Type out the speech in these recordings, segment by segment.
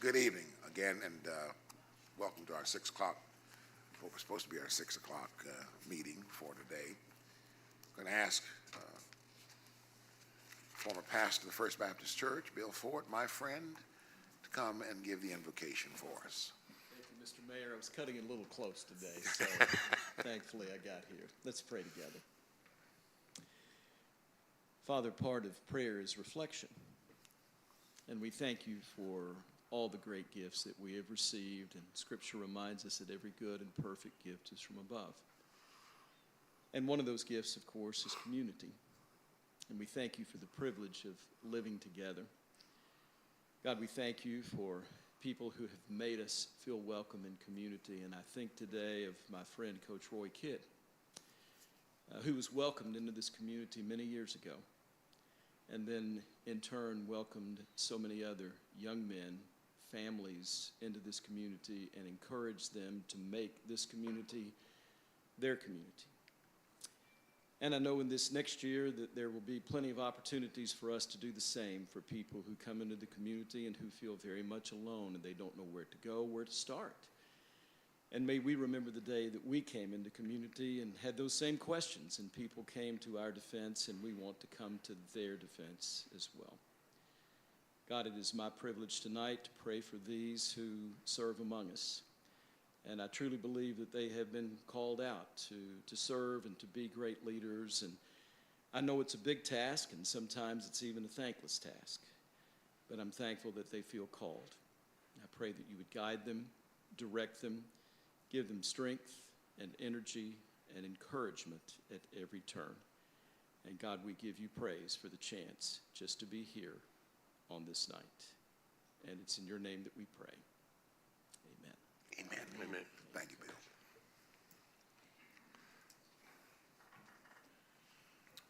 Good evening again, and welcome to our 6 o'clock, what was supposed to be our 6 o'clock meeting for today. I'm going to ask former pastor of the First Baptist Church, Bill Ford, my friend, to come and give the invocation for us. Thank you, Mr. Mayor. I was cutting it a little close today, so thankfully I got here. Let's pray together. Father, part of prayer is reflection, and we thank you for all the great gifts that we have received, and Scripture reminds us that every good and perfect gift is from above. And one of those gifts, of course, is community. And we thank you for the privilege of living together. God, we thank you for people who have made us feel welcome in community. And I think today of my friend, Coach Roy Kidd, who was welcomed into this community many years ago, and then in turn welcomed so many other young men, families into this community and encouraged them to make this community their community. And I know in this next year that there will be plenty of opportunities for us to do the same for people who come into the community and who feel very much alone and they don't know where to go, where to start. And may we remember the day that we came into community and had those same questions, and people came to our defense, and we want to come to their defense as well. God, it is my privilege tonight to pray for these who serve among us. And I truly believe that they have been called out to serve and to be great leaders. And I know it's a big task, and sometimes it's even a thankless task. But I'm thankful that they feel called. I pray that you would guide them, direct them, give them strength and energy and encouragement at every turn. And God, we give you praise for the chance just to be here on this night. And it's in your name that we pray. Amen. Amen. Amen. Thank you, Bill.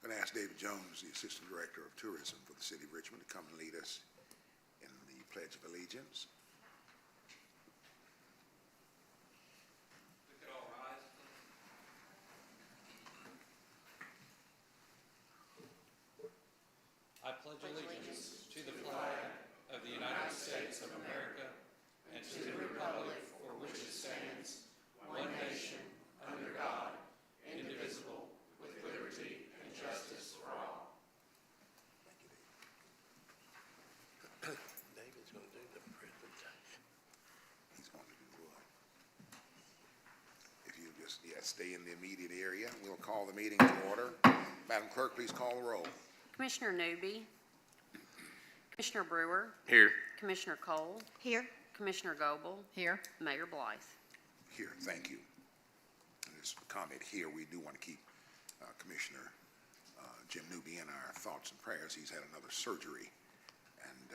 I'm going to ask David Jones, the Assistant Director of Tourism for the City of Richmond, to come and lead us in the Pledge of Allegiance. We could all rise, please. I pledge allegiance to the flag of the United States of America and to the republic for which it stands, one nation, under God, indivisible, with liberty and justice for all. Thank you, David. David's going to do the presentation. He's going to do what? If you just, stay in the immediate area, we'll call the meeting to order. Madam Clerk, please call the roll. Commissioner Newby. Commissioner Brewer. Here. Commissioner Cole. Here. Commissioner Goebel. Here. Mayor Blythe. Here, thank you. And this comment here, we do want to keep Commissioner Jim Newby in our thoughts and prayers. He's had another surgery and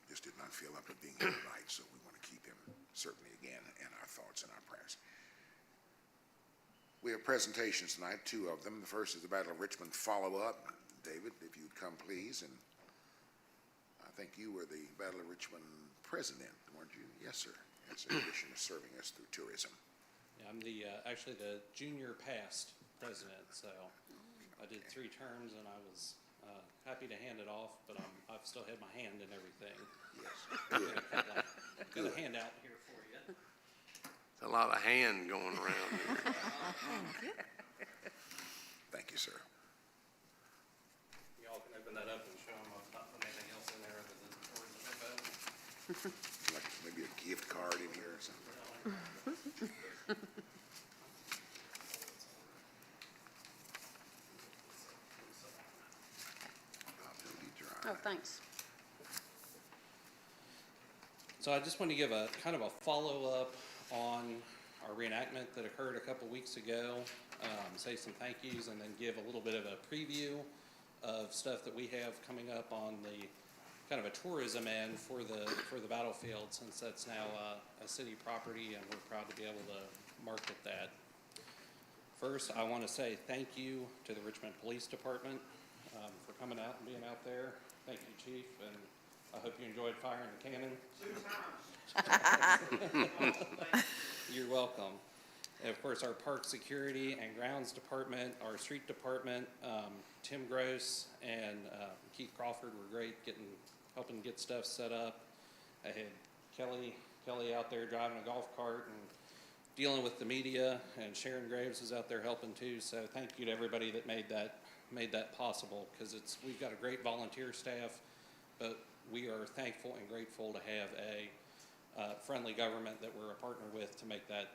just did not feel up to being here tonight, so we want to keep him certainly again in our thoughts and our prayers. We have presentations tonight, 2 of them. The first is the Battle of Richmond follow-up. David, if you'd come, please. And I think you were the Battle of Richmond president, weren't you? Yes, sir. Yes, in addition to serving us through tourism. Yeah, I'm the actually the junior past president, so I did 3 terms, and I was happy to hand it off, but I've still had my hand in everything. Yes. Good. Got a handout here for you. There's a lot of hand going around here. Thank you, sir. Y'all can open that up and show them I've not put anything else in there other than tourism info. Like maybe a gift card in here or something. Oh, thanks. So I just want to give a kind of a follow-up on our reenactment that occurred a couple weeks ago, say some thank yous, and then give a little bit of a preview of stuff that we have coming up on the kind of a tourism end for the battlefield, since that's now a city property and we're proud to be able to market that. First, I want to say thank you to the Richmond Police Department for coming out and being out there. Thank you, Chief, and I hope you enjoyed firing the cannon. You're welcome. And of course, our park security and grounds department, our street department, Tim Gross and Keith Crawford were great helping get stuff set up. I had Kelly out there driving a golf cart and dealing with the media, and Sharon Graves is out there helping too. So thank you to everybody that made that possible, because we've got a great volunteer staff, but we are thankful and grateful to have a friendly government that we're a partner with to make that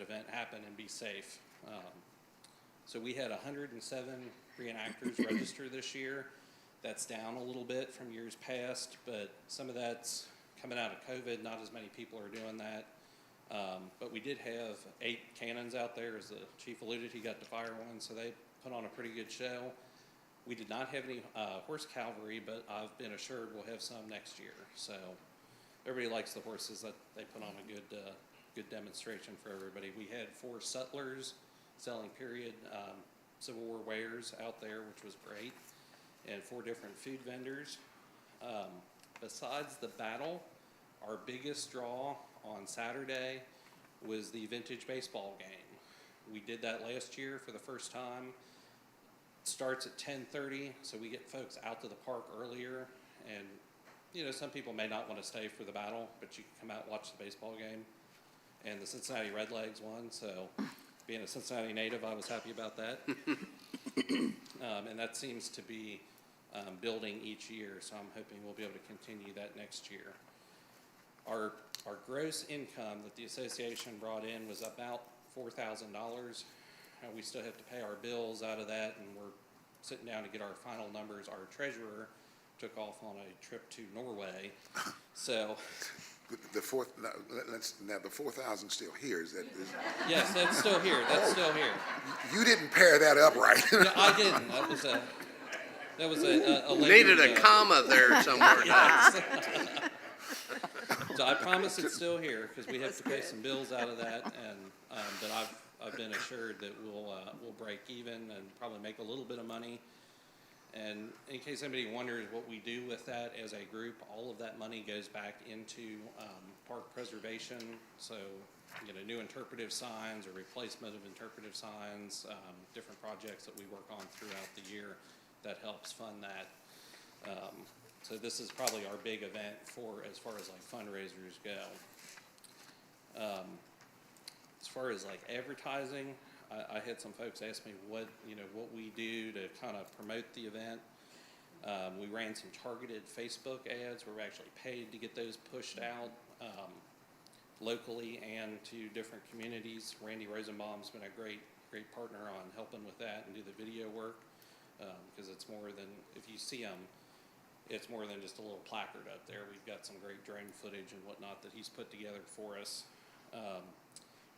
event happen and be safe. So we had 107 reenactors register this year. That's down a little bit from years past, but some of that's coming out of COVID. Not as many people are doing that. But we did have 8 cannons out there. As the chief alluded, he got to fire one, so they put on a pretty good show. We did not have any horse cavalry, but I've been assured we'll have some next year. So everybody likes the horses. That they put on a good demonstration for everybody. We had 4 sutlers selling period Civil War wares out there, which was great, and 4 different food vendors. Besides the battle, our biggest draw on Saturday was the vintage baseball game. We did that last year for the first time. It starts at 10:30, so we get folks out to the park earlier. And, you know, some people may not want to stay for the battle, but you can come out and watch the baseball game. And the Cincinnati Redlegs won, so being a Cincinnati native, I was happy about that. And that seems to be building each year, so I'm hoping we'll be able to continue that next year. Our gross income that the association brought in was about $4,000. We still have to pay our bills out of that, and we're sitting down to get our final numbers. Our treasurer took off on a trip to Norway, so. The 4,000 still here, is that? Yes, that's still here, You didn't pair that up right. No, I didn't, that was a labor Needed a joke. comma there somewhere. Yes. So I promise it's still here, because we have to pay some bills out of that, and, but I've been assured that we'll break even and probably make a little bit of money. And in case anybody wonders what we do with that as a group, all of that money goes back into park preservation. So, you know, new interpretive signs or replacement of interpretive signs, different projects that we work on throughout the year that helps fund that. So this is probably our big event for as far as like fundraisers go. As far as like advertising, I had some folks ask me what we do to kind of promote the event. We ran some targeted Facebook ads where we actually paid to get those pushed out locally and to different communities. Randy Rosenbaum's been a great partner on helping with that and do the video work, because it's more than, if you see them, it's more than just a little placard up there. We've got some great drone footage and whatnot that he's put together for us.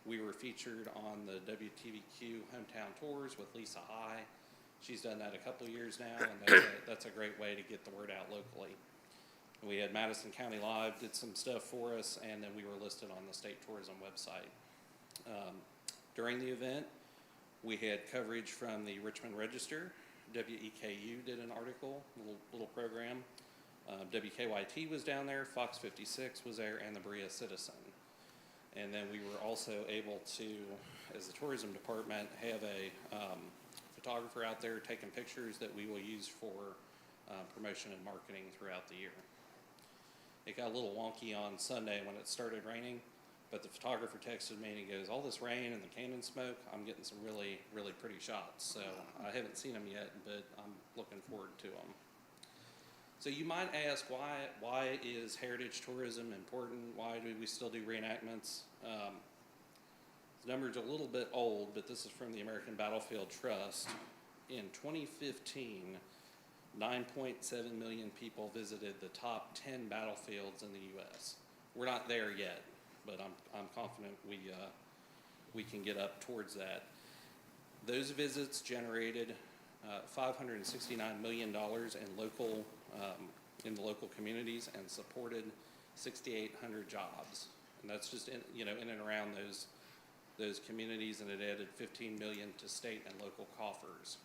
We were featured on the WTVQ Hometown Tours with Lisa High. She's done that a couple of years now, and that's a great way to get the word out locally. And we had Madison County Live did some stuff for us, and then we were listed on the state tourism website. During the event, we had coverage from the Richmond Register. WEKU did an article, little program. WKYT was down there, Fox 56 was there, and the Berea Citizen. And then we were also able to, as the tourism department, have a photographer out there taking pictures that we will use for promotion and marketing throughout the year. It got a little wonky on Sunday when it started raining, but the photographer texted me and he goes, all this rain and the cannon smoke, I'm getting some really, really pretty shots. So I haven't seen them yet, but I'm looking forward to them. So you might ask, why is heritage tourism important? Why do we still do reenactments? The number's a little bit old, but this is from the American Battlefield Trust. In 2015, 9.7 million people visited the top 10 battlefields in the U.S. We're not there yet, but I'm confident we can get up towards that. Those visits generated $569 million in the local communities and supported 6,800 jobs, and that's just in and around those communities, and it added 15 million to state and local coffers.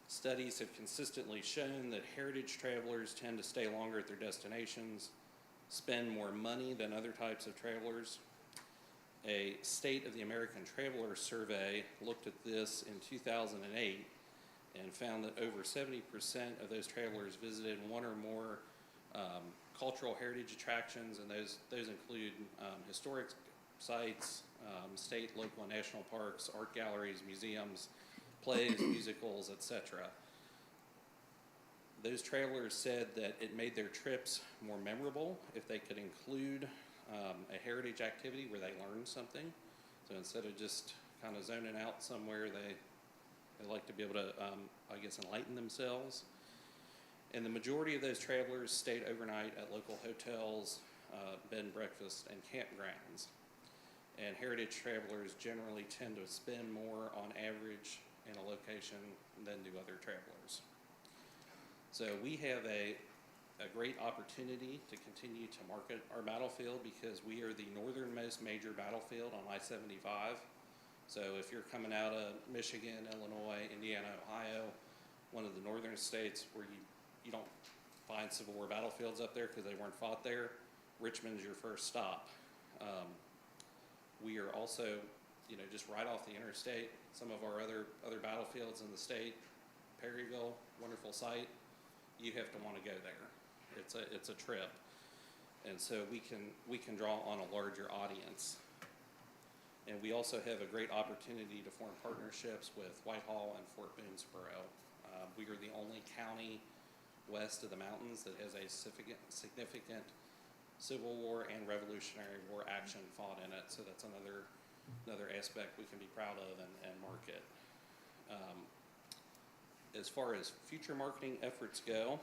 Studies have consistently shown that heritage travelers tend to stay longer at their destinations, spend more money than other types of travelers. A State of the American Traveler survey looked at this in 2008 and found that over 70% of those travelers visited one or more cultural heritage attractions, and those include historic sites, state, local, and national parks, art galleries, museums, plays, musicals, etc. Those travelers said that it made their trips more memorable if they could include a heritage activity where they learned something. So instead of just kind of zoning out somewhere, they like to be able to, I guess, enlighten themselves. And the majority of those travelers stayed overnight at local hotels, bed and breakfast, and campgrounds. And heritage travelers generally tend to spend more on average in a location than do other travelers. So we have a great opportunity to continue to market our battlefield because we are the northernmost major battlefield on I-75. So if you're coming out of Michigan, Illinois, Indiana, Ohio, one of the northern states where you don't find Civil War battlefields up there because they weren't fought there, Richmond's your first stop. We are also, just right off the interstate. Some of our other battlefields in the state, Perryville, wonderful site. You have to want to go there. It's a trip, and so we can draw on a larger audience. And we also have a great opportunity to form partnerships with Whitehall and Fort Boonesboro. We are the only county west of the mountains that has a significant Civil War and Revolutionary War action fought in it. So that's another aspect we can be proud of and market. As far as future marketing efforts go,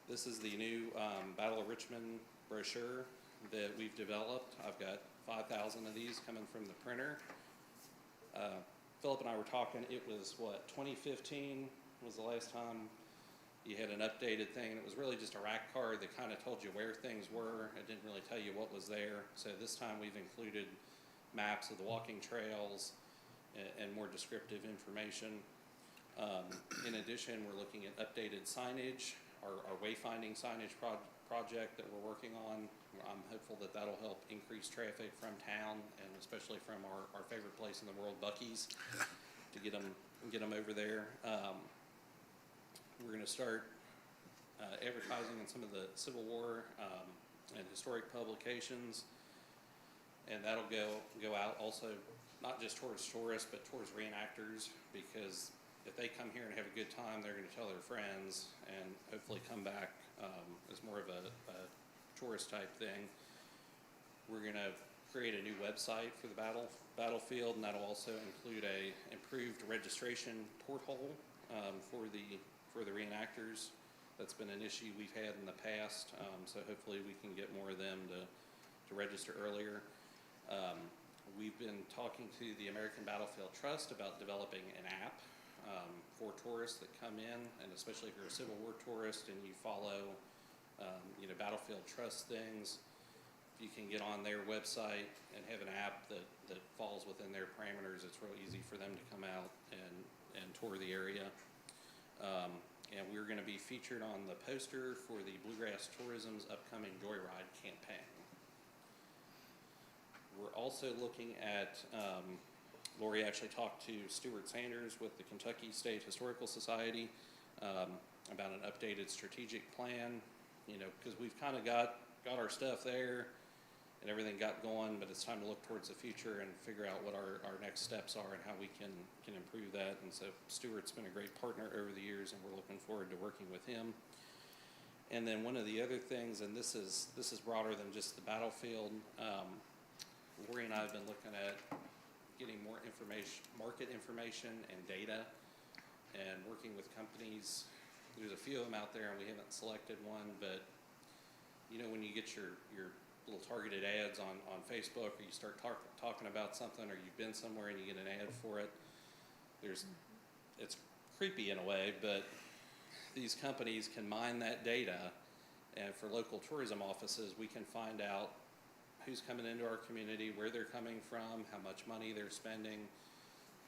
this is the new Battle of Richmond brochure that we've developed. I've got 5,000 of these coming from the printer. Philip and I were talking, it was 2015 was the last time you had an updated thing. It was really just a rack card that kind of told you where things were. It didn't really tell you what was there. So this time we've included maps of the walking trails and more descriptive information. In addition, we're looking at updated signage, our wayfinding signage project that we're working on. I'm hopeful that that'll help increase traffic from town and especially from our favorite place in the world, Buc-ee's, to get them over there. We're going to start advertising in some of the Civil War and historic publications, and that'll go out also not just towards tourists but towards reenactors, because if they come here and have a good time, they're going to tell their friends and hopefully come back as more of a tourist type thing. We're going to create a new website for the battlefield, and that'll also include a improved registration porthole for the reenactors. That's been an issue we've had in the past, so hopefully we can get more of them to register earlier. We've been talking to the American Battlefield Trust about developing an app for tourists that come in, and especially if you're a Civil War tourist and you follow Battlefield Trust things, you can get on their website and have an app that falls within their parameters. It's real easy for them to come out and tour the area. And we're going to be featured on the poster for the Bluegrass Tourism's upcoming Joyride campaign. We're also looking at, Lori actually talked to Stuart Sanders with the Kentucky State Historical Society about an updated strategic plan, because we've kind of got our stuff there and everything got going, but it's time to look towards the future and figure out what our next steps are and how we can improve that. And so Stuart's been a great partner over the years, and we're looking forward to working with him. And then one of the other things, and this is broader than just the battlefield, Lori and I have been looking at getting more information, market information and data, and working with companies. There's a few of them out there, and we haven't selected one, but when you get your little targeted ads on Facebook, or you start talking about something, or you've been somewhere and you get an ad for it, it's creepy in a way, but these companies can mine that data, and for local tourism offices, we can find out who's coming into our community, where they're coming from, how much money they're spending,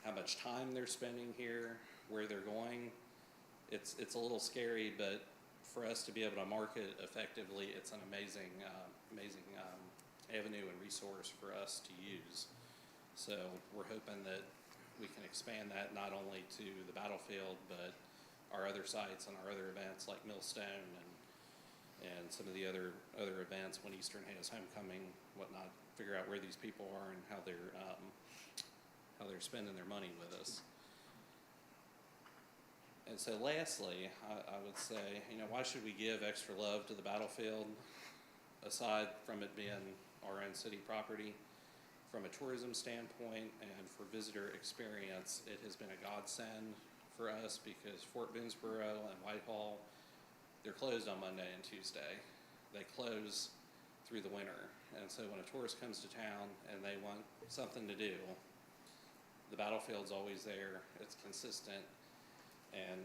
how much time they're spending here, where they're going. It's a little scary, but for us to be able to market effectively, it's an amazing avenue and resource for us to use. So we're hoping that we can expand that not only to the battlefield, but our other sites and our other events like Millstone and some of the other events when Eastern has homecoming, whatnot, figure out where these people are and how they're spending their money with us. And so lastly, I would say, why should we give extra love to the battlefield aside from it being our own city property? From a tourism standpoint and for visitor experience, it has been a godsend for us because Fort Boonesboro and Whitehall, they're closed on Monday and Tuesday. They close through the winter. And so when a tourist comes to town and they want something to do, the battlefield's always there. It's consistent. And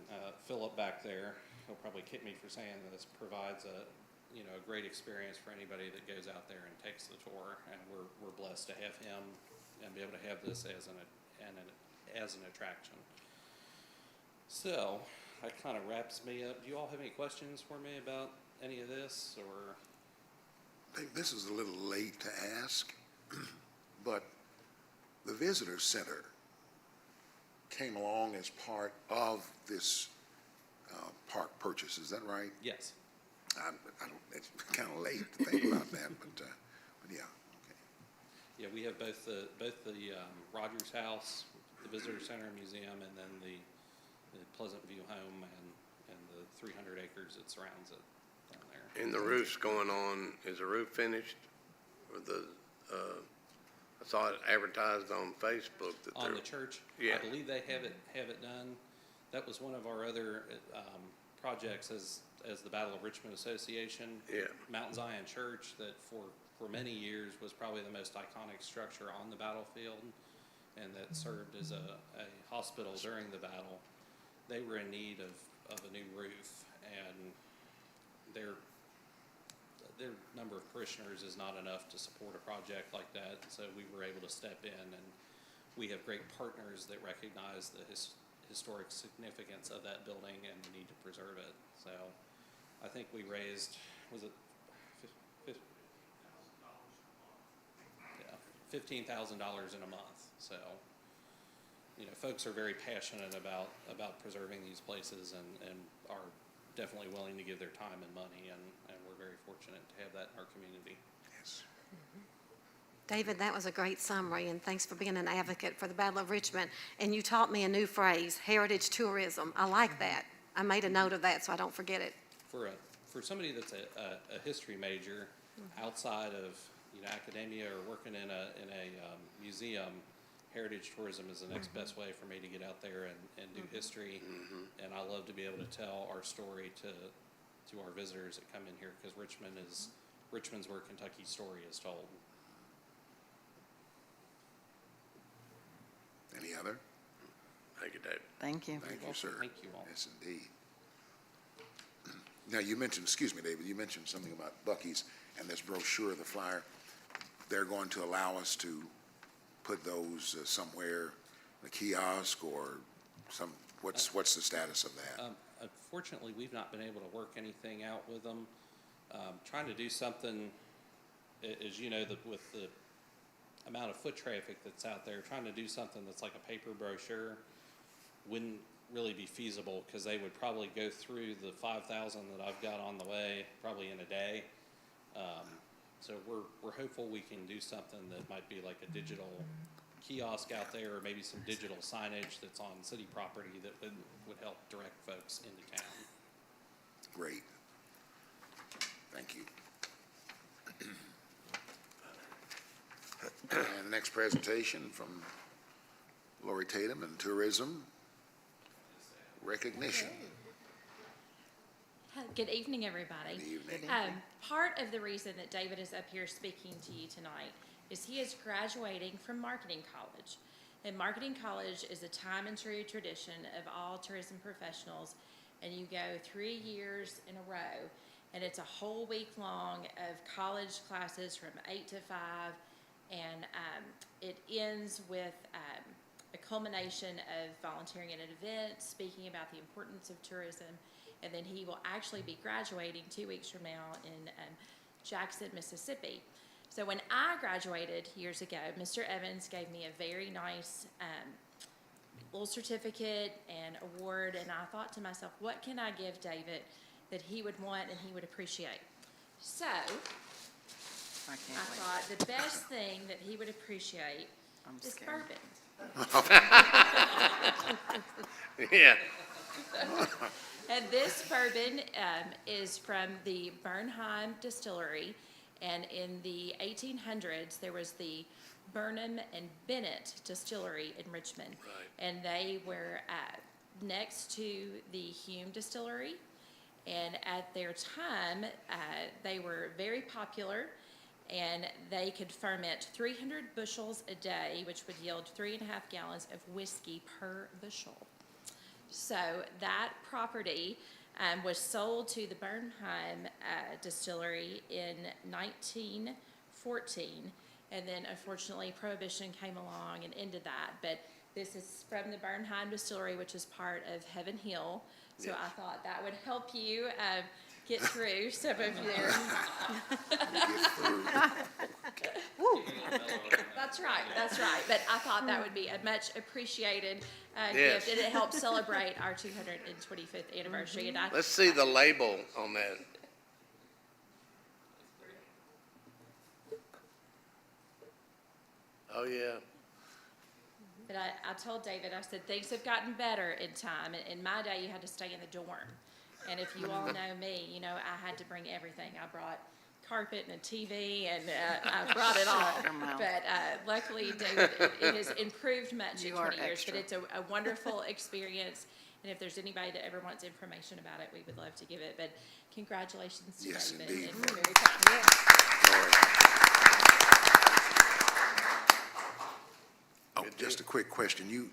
Philip back there, he'll probably kick me for saying this, provides a great experience for anybody that goes out there and takes the tour. And we're blessed to have him and be able to have this as an attraction. So that kind of wraps me up. Do you all have any questions for me about any of this, or? This is a little late to ask, but the visitor center came along as part of this park purchase, is that right? Yes. I don't, it's kind of late to think about that, but yeah, okay. Yeah, we have both the Rogers House, the Visitor Center and Museum, and then the Pleasant View Home and the 300 acres that surrounds it down there. And the roof's going on, is the roof finished? Or I saw it advertised on Facebook that On they're. the church, Yeah. I believe they have it done. That was one of our other projects as the Battle of Richmond Association. Yeah. Mount Zion Church, that for many years was probably the most iconic structure on the battlefield, and that served as a hospital during the battle. They were in need of a new roof, and their number of parishioners is not enough to support a project like that, so we were able to step in, and we have great partners that recognize the historic significance of that building and the need to preserve it. So I think we raised, was it $15,000 in a month. So, folks are very passionate about preserving these places and are definitely willing to give their time and money, and we're very fortunate to have that in our community. Yes. David, that was a great summary, and thanks for being an advocate for the Battle of Richmond. And you taught me a new phrase, heritage tourism. I like that. I made a note of that so I don't forget it. For somebody that's a history major, outside of academia or working in a museum, heritage tourism is the next best way for me to get out there and do history. And I love to be able to tell our story to our visitors that come in here, because Richmond's where Kentucky's story is told. Any other? Thank you, David. Thank you. Thank you, welcome. sir. Thank you all. Yes, indeed. Now, you mentioned, excuse me, David, you mentioned something about Buc-ee's and this brochure, the flyer. They're going to allow us to put those somewhere, in a kiosk or what's the status of that? Unfortunately, we've not been able to work anything out with them. Trying to do something, as you know, with the amount of foot traffic that's out there, trying to do something that's like a paper brochure wouldn't really be feasible, because they would probably go through the 5,000 that I've got on the way probably in a day. So we're hopeful we can do something that might be like a digital kiosk out there, or maybe some digital signage that's on city property that would help direct folks into town. Great. Thank you. And the next presentation from Lori Tatum and Tourism Recognition. Good evening, everybody. Good evening. Part of the reason that David is up here speaking to you tonight is he is graduating from marketing college. And marketing college is a time and true tradition of all tourism professionals, and you go 3 years in a row, and it's a whole week long of college classes from 8 to 5, and it ends with a culmination of volunteering at an event, speaking about the importance of tourism, and then he will actually be graduating 2 weeks from now in Jackson, Mississippi. So when I graduated years ago, Mr. Evans gave me a very nice little certificate and award, and I thought to myself, what can I give David that he would want and he would appreciate. So I I can't wait. thought the best thing that he would appreciate I'm is scared. bourbon. Yeah. And this bourbon is from the Bernheim Distillery. And in the 1800s, there was the Burnham and Bennett Distillery in Richmond. Right. And they were next to the Hume Distillery. And at their time, they were very popular. And they could ferment 300 bushels a day, which would yield 3.5 gallons of whiskey per bushel. So that property was sold to the Bernheim Distillery in 1914, and then unfortunately Prohibition came along and ended that. But this is from the Bernheim Distillery, which is part of Heaven Hill. So Yes. I thought that would help you get through some of your. That's right. But I thought that would be a much appreciated Yes. gift, and it helps celebrate our 225th anniversary. And Let's see the label on that. Oh, yeah. But I told David, I said, things have gotten better in time. In my day, you had to stay in the dorm. And if you all know me, you know, I had to bring everything. I brought carpet and a TV, and I brought it all. Shut your mouth. But luckily, David, it has improved much in You are 20 years. But extra. it's a wonderful experience. And if there's anybody that ever wants information about it, we would love to give it. But congratulations to Yes, David. indeed. And we're very proud. Oh, just a quick question. You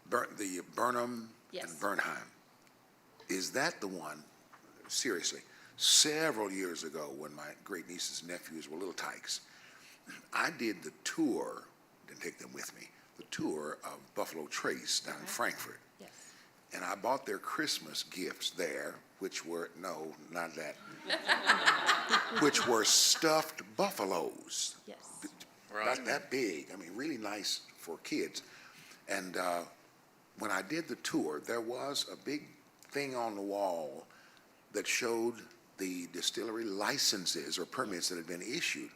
the Burnham Yes. and Bernheim, is that the one, seriously, several years ago when my great nieces and nephews were little tykes, I did the tour, didn't take them with me, the tour of Buffalo Trace down in Frankfurt. Yes. And I bought their Christmas gifts there, which were, no, not that, which were stuffed buffaloes. Yes. About that big, I mean, really nice for kids. And when I did the tour, there was a big thing on the wall that showed the distillery licenses or permits that had been issued.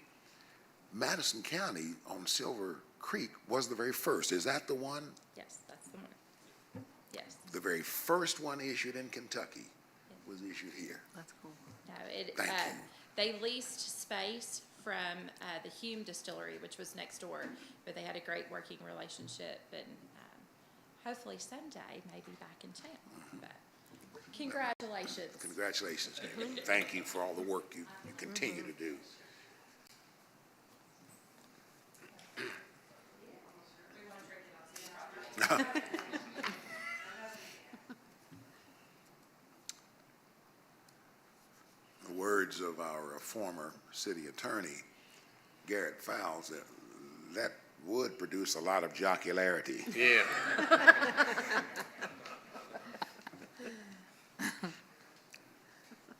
Madison County on Silver Creek was the very first. Is that the one? Yes, that's the one. Yes. The very first one issued in Kentucky was issued here. That's cool. No, Thank you. they leased space from the Hume Distillery, which was next door, but they had a great working relationship, and hopefully someday maybe back in town. But congratulations. Congratulations, David. Thank you for all the work you continue to do. The words of our former city attorney, Garrett Fowles, that would produce a lot of jocularity. Yeah.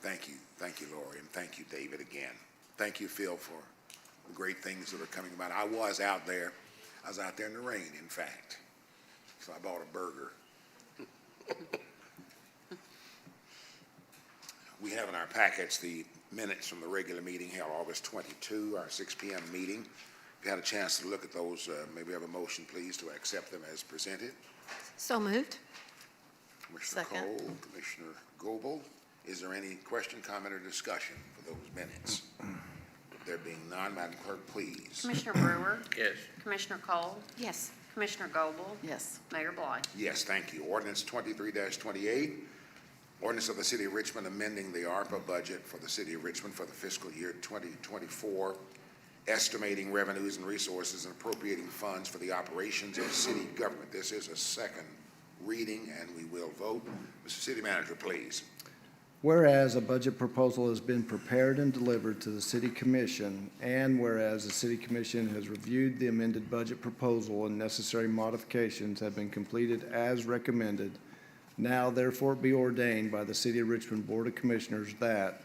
Thank you, Lori, and thank you, David, again. Thank you, Phil, for the great things that are coming about. I was out there in the rain, in fact, so I bought a burger. We have in our packets the minutes from the regular meeting held August 22, our 6 p.m. meeting. If you had a chance to look at those, maybe have a motion, please, to accept them as presented. So moved. Commissioner Second. Cole, Commissioner Goebel, is there any question, comment, or discussion for those minutes? There being none, Madam Clerk, please. Commissioner Brewer, Yes. Commissioner Cole, Yes. Commissioner Goebel, Yes. Mayor Bly. Yes, thank you. Ordinance 23-28, ordinance of the City of Richmond amending the ARPA budget for the City of Richmond for the fiscal year 2024, estimating revenues and resources and appropriating funds for the operations of city government. This is a second reading, and we will vote. Mr. City Manager, please. Whereas a budget proposal has been prepared and delivered to the City Commission, and whereas the City Commission has reviewed the amended budget proposal and necessary modifications have been completed as recommended, now therefore be ordained by the City of Richmond Board of Commissioners that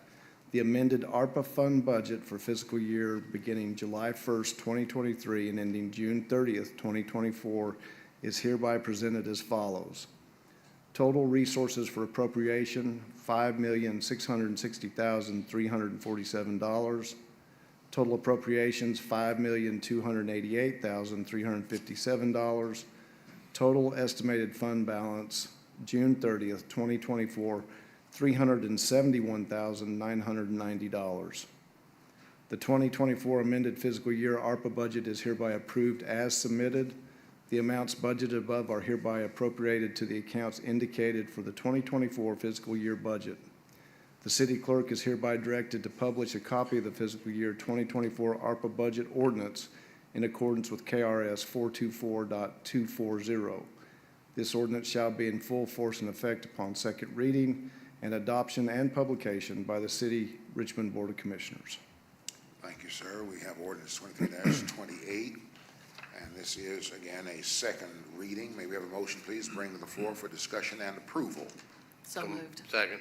the amended ARPA fund budget for fiscal year beginning July 1st, 2023 and ending June 30th, 2024 is hereby presented as follows. Total resources for appropriation, $5,660,347. Total appropriations, $5,288,357. Total estimated fund balance, June 30th, 2024, $371,990. The 2024 amended fiscal year ARPA budget is hereby approved as submitted. The amounts budgeted above are hereby appropriated to the accounts indicated for the 2024 fiscal year budget. The city clerk is hereby directed to publish a copy of the fiscal year 2024 ARPA budget ordinance in accordance with KRS 424.240. This ordinance shall be in full force and effect upon second reading and adoption and publication by the City Richmond Board of Commissioners. Thank you, sir. We have ordinance 23-28, and this is, again, a second reading. May we have a motion, please, bring to the floor for discussion and approval? So moved. Second.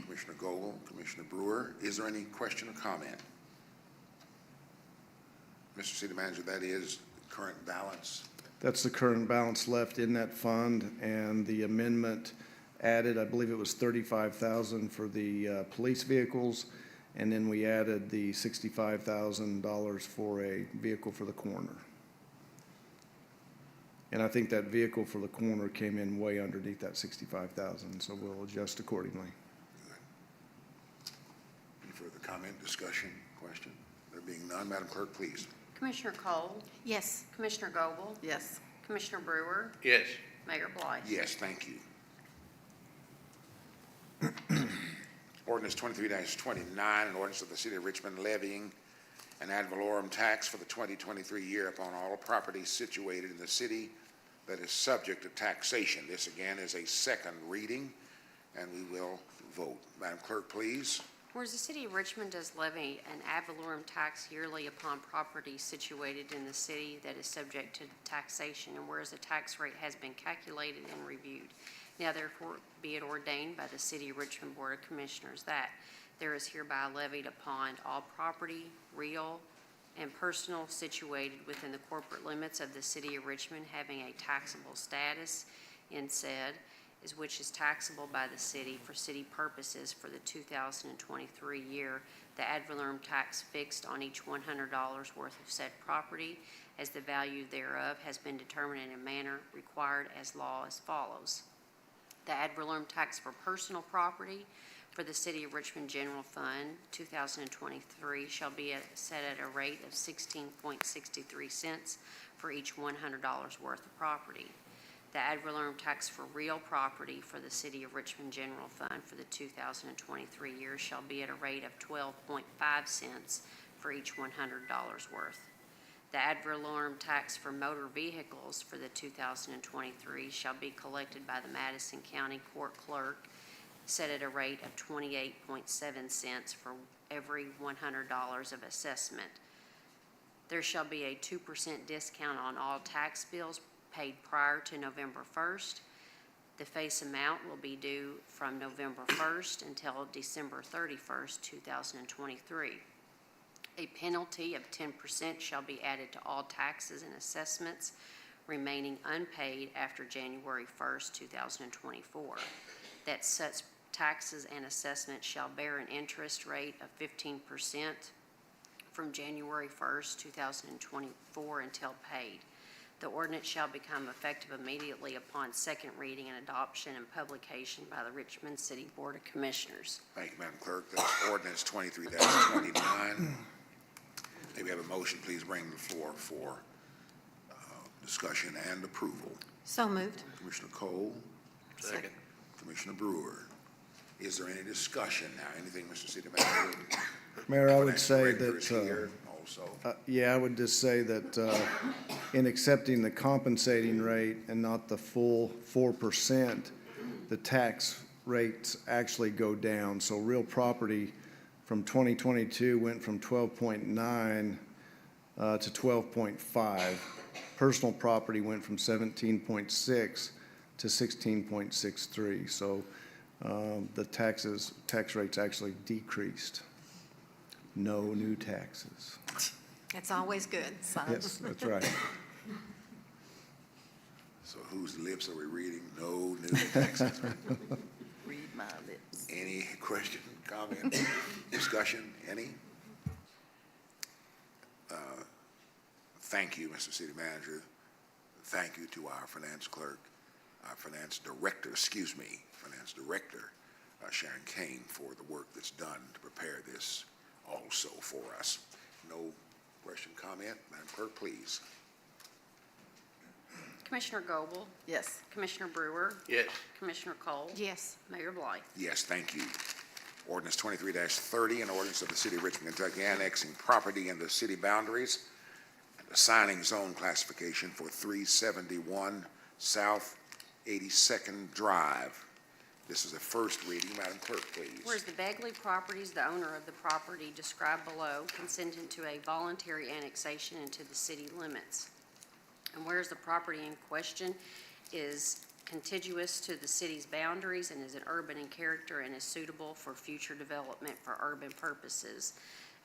Commissioner Goble, Commissioner Brewer, is there any question or comment? Mr. City Manager, that is the current balance. That's the current balance left in that fund, and the amendment added, I believe it was $35,000 for the police vehicles, and then we added the $65,000 for a vehicle for the coroner. And I think that vehicle for the coroner came in way underneath that $65,000, so we'll adjust accordingly. Any further comment, discussion, question? There being none, Madam Clerk, please. Commissioner Cole, Yes. Commissioner Goble, Yes. Commissioner Brewer, Yes. Mayor Blige. Yes, thank you. Ordinance 23-29, an ordinance of the City of Richmond levying an ad valorem tax for the 2023 year upon all property situated in the city that is subject to taxation. This again is a second reading, and we will vote. Madam Clerk, please. Whereas the City of Richmond does levy an ad valorem tax yearly upon property situated in the city that is subject to taxation, and whereas the tax rate has been calculated and reviewed, now therefore be it ordained by the City of Richmond Board of Commissioners that there is hereby levied upon all property, real and personal, situated within the corporate limits of the City of Richmond having a taxable status in said, is which is taxable by the city for city purposes for the 2023 year, the ad valorem tax fixed on each $100 worth of said property as the value thereof has been determined in a manner required as law as follows. The ad valorem tax for personal property for the City of Richmond General Fund 2023 shall be set at a rate of 16.63 cents for each $100 worth of property. The ad valorem tax for real property for the City of Richmond General Fund for the 2023 year shall be at a rate of 12.5 cents for each $100 worth. The ad valorem tax for motor vehicles for the 2023 shall be collected by the Madison County Court Clerk, set at a rate of 28.7 cents for every $100 of assessment. There shall be a 2% discount on all tax bills paid prior to November 1st. The face amount will be due from November 1st until December 31st, 2023. A penalty of 10% shall be added to all taxes and assessments remaining unpaid after January 1st, 2024. That such taxes and assessments shall bear an interest rate of 15% from January 1st, 2024 until paid. The ordinance shall become effective immediately upon second reading and adoption and publication by the Richmond City Board of Commissioners. Thank you, Madam Clerk. That's ordinance 23-29. May we have a motion, please, bring to the floor for discussion and approval. So moved. Commissioner Cole, Second. Commissioner Brewer. Is there any discussion now? Anything, Mr. City Manager? Mayor, I would Financial say director is that, here also. yeah, I would just say that in accepting the compensating rate and not the full 4%, the tax rates actually go down. So real property from 2022 went from 12.9 to 12.5. Personal property went from 17.6 to 16.63. So the tax rates actually decreased. No new taxes. That's always good, so. Yes, that's right. So whose lips are we reading? No new taxes. Read my lips. Any question, comment, discussion, any? Thank you, Mr. City Manager. Thank you to our finance clerk, our finance director, Sharon Kane, for the work that's done to prepare this also for us. No question, comment? Madam Clerk, please. Commissioner Goble? Yes. Commissioner Brewer? Yes. Commissioner Cole? Yes. Mayor Blythe? Yes, thank you. Ordinance 23-30, an ordinance of the City of Richmond, Kentucky, annexing property in the city boundaries and assigning zone classification for 371 South 82nd Drive. This is the first reading. Madam Clerk, please. Whereas the Begley Properties, the owner of the property described below, consented to a voluntary annexation into the city limits. And whereas the property in question is contiguous to the city's boundaries and is an urban in character and is suitable for future development for urban purposes.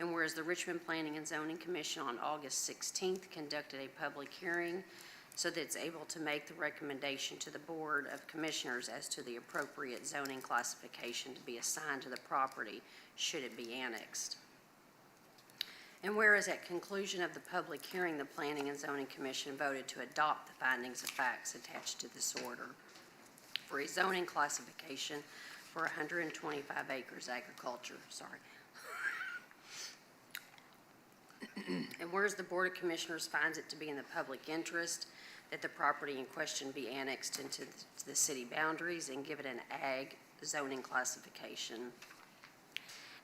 And whereas the Richmond Planning and Zoning Commission on August 16th conducted a public hearing so that it's able to make the recommendation to the Board of Commissioners as to the appropriate zoning classification to be assigned to the property should it be annexed. And whereas at conclusion of the public hearing, the Planning and Zoning Commission voted to adopt the findings of facts attached to this order for a zoning classification for 125 acres agriculture, And whereas the Board of Commissioners finds it to be in the public interest that the property in question be annexed into the city boundaries and give it an ag zoning classification.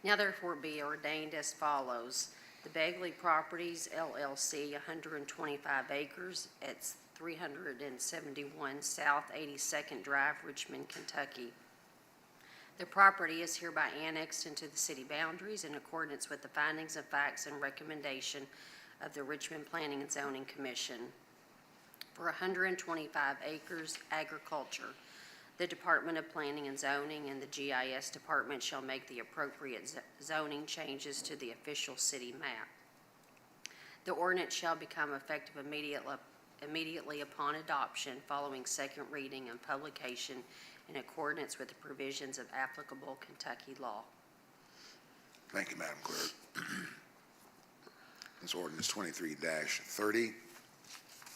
Now therefore be ordained as follows. The Begley Properties LLC, 125 acres at 371 South 82nd Drive, Richmond, Kentucky. The property is hereby annexed into the city boundaries in accordance with the findings of facts and recommendation of the Richmond Planning and Zoning Commission for 125 acres agriculture. The Department of Planning and Zoning and the GIS Department shall make the appropriate zoning changes to the official city map. The ordinance shall become effective immediately upon adoption following second reading and publication in accordance with the provisions of applicable Kentucky law. Thank you, Madam Clerk. This ordinance 23-30,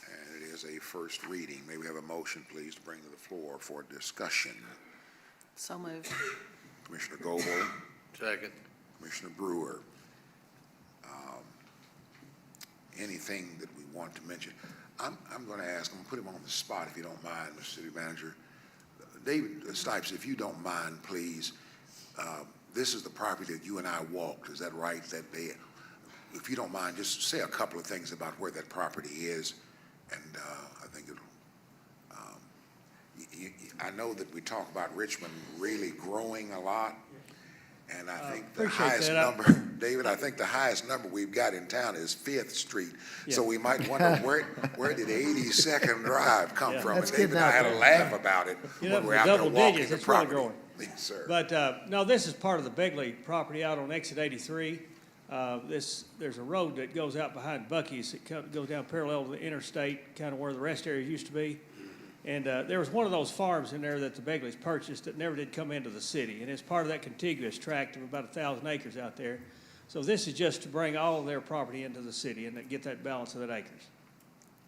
and it is a first reading. May we have a motion, please, to bring to the floor for discussion? So moved. Commissioner Goble, Second. Commissioner Brewer. Anything that we want to mention? I'm going to ask, I'm going to put him on the spot if you don't mind, Mr. City Manager. David Stipes, if you don't mind, please, this is the property that you and I walked, is that right? That day, if you don't mind, just say a couple of things about where that property is, and I think it'll, I know that we talk about Richmond really growing a lot, and I think the Appreciate highest that. number, David, I think the highest number we've got in town is 5th Street. So we might wonder, where did 82nd Drive come Yeah. from? That's And David and getting I out had a there. laugh about it Get when up we're to out there double walking digits, the it's really property. growing. Yes, sir. But, no, this is part of the Begley property out on exit 83. There's a road that goes out behind Buc-ee's. It goes down parallel to the interstate, kind of where the rest area used to be. And there was one of those farms in there that the Begleys purchased that never did come into the city. And it's part of that contiguous tract of about 1,000 acres out there. So this is just to bring all of their property into the city and get that balance of that acres.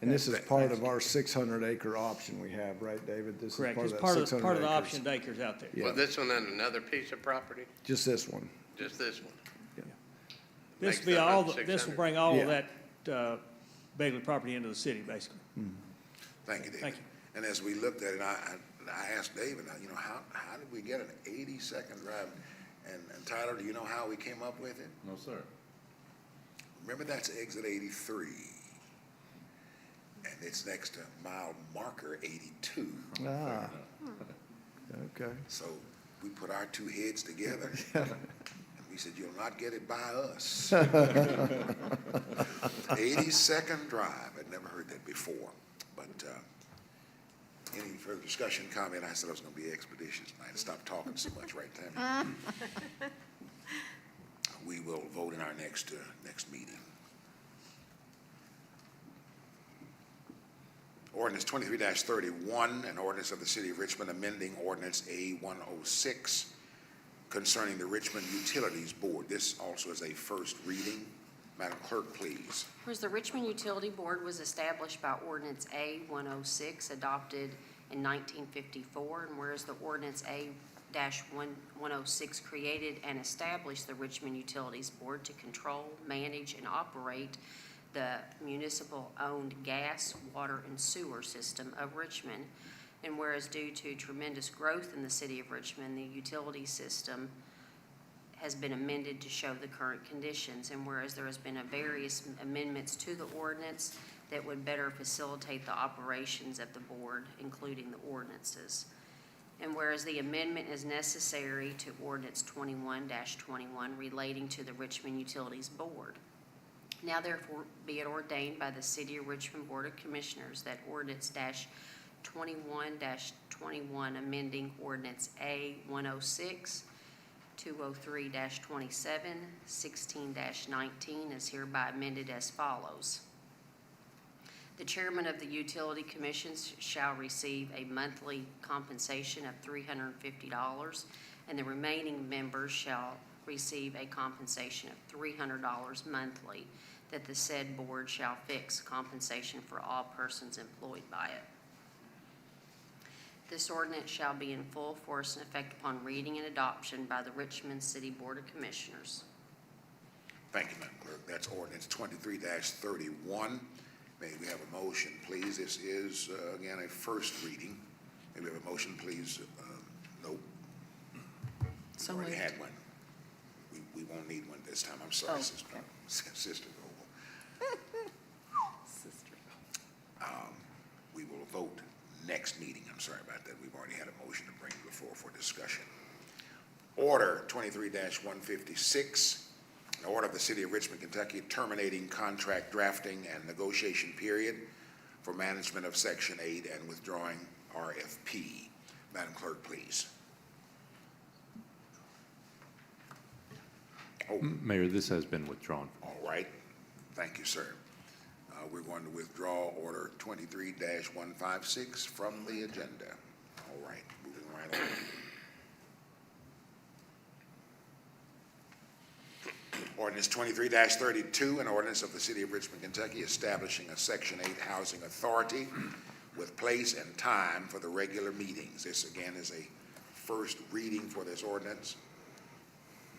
And this is part of our 600-acre option we have, right, David? This is Correct. part It's of that part of 600 the acres. optioned acres out there. Yeah. Was this one on another piece of property? Just this one. Just this one? This Makes will be that all, about this will 600. bring all Yeah. of that Begley property into the city, basically. Thank you, David. Thank you. And as we looked at it, I asked David, you know, how did we get an 82nd Drive? And Tyler, do you know how we came up with it? No, sir. Remember, that's exit 83. And it's next to mile marker 82. Ah. Okay. So we put our two heads together. And we said, you'll not get it by us. 82nd Drive. I'd never heard that before. But any further discussion, comment? I said I was going to be expeditious tonight and stop talking so much, right, Tammy? We will vote in our next meeting. Ordinance 23-31, an ordinance of the City of Richmond amending Ordinance A-106 concerning the Richmond Utilities Board. This also is a first reading. Madam Clerk, please. Whereas the Richmond Utility Board was established by Ordinance A-106, adopted in 1954, and whereas the Ordinance A-106 created and established the Richmond Utilities Board to control, manage, and operate the municipal-owned gas, water, and sewer system of Richmond, and whereas due to tremendous growth in the city of Richmond, the utility system has been amended to show the current conditions, and whereas there has been various amendments to the ordinance that would better facilitate the operations of the board, including the ordinances. And whereas the amendment is necessary to Ordinance 21-21 relating to the Richmond Utilities Board. Now therefore be it ordained by the City of Richmond Board of Commissioners that Ordinance 21-21 amending Ordinance A-106, 203-27, 16-19 is hereby amended as follows. The chairman of the utility commissions shall receive a monthly compensation of $350, and the remaining members shall receive a compensation of $300 monthly, that the said board shall fix compensation for all persons employed by it. This ordinance shall be in full force and effect upon reading and adoption by the Richmond City Board of Commissioners. Thank you, Madam Clerk. That's ordinance 23-31. May we have a motion, please? This is, again, a first reading. May we have a motion, please? Nope. So We already moved. had one. We won't need one this time. I'm sorry, Oh, Sister. okay. Sister Vogel. Sister. We will vote next meeting. I'm sorry about that. We've already had a motion to bring before for discussion. Order 23-156, an order of the City of Richmond, Kentucky, terminating contract drafting and negotiation period for management of Section 8 and withdrawing RFP. Madam Clerk, please. Oh, Mayor, this has been withdrawn. all right. Thank you, sir. We're going to withdraw Order 23-156 from the agenda. All right, moving right on. Ordinance 23-32, an ordinance of the City of Richmond, Kentucky, establishing a Section 8 housing authority with place and time for the regular meetings. This, again, is a first reading for this ordinance.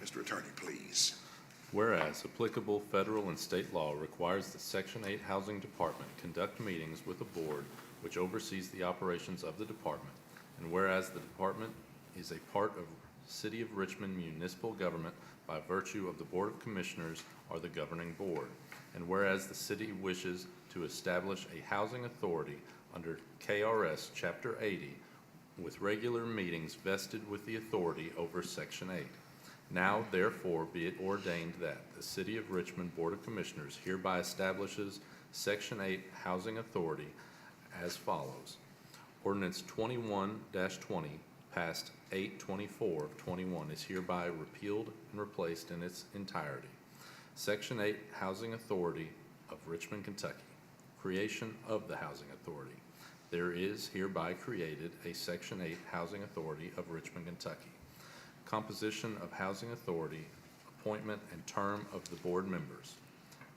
Mr. Attorney, please. Whereas applicable federal and state law requires the Section 8 Housing Department conduct meetings with a board which oversees the operations of the department, and whereas the department is a part of City of Richmond municipal government by virtue of the Board of Commissioners or the governing board, and whereas the city wishes to establish a housing authority under KRS Chapter 80 with regular meetings vested with the authority over Section 8. Now, therefore, be it ordained that the City of Richmond Board of Commissioners hereby establishes Section 8 Housing Authority as follows. Ordinance 21-20, passed 8/24/21, is hereby repealed and replaced in its entirety. Section 8 Housing Authority of Richmond, Kentucky. Creation of the Housing Authority. There is hereby created a Section 8 Housing Authority of Richmond, Kentucky. Composition of Housing Authority, appointment and term of the board members.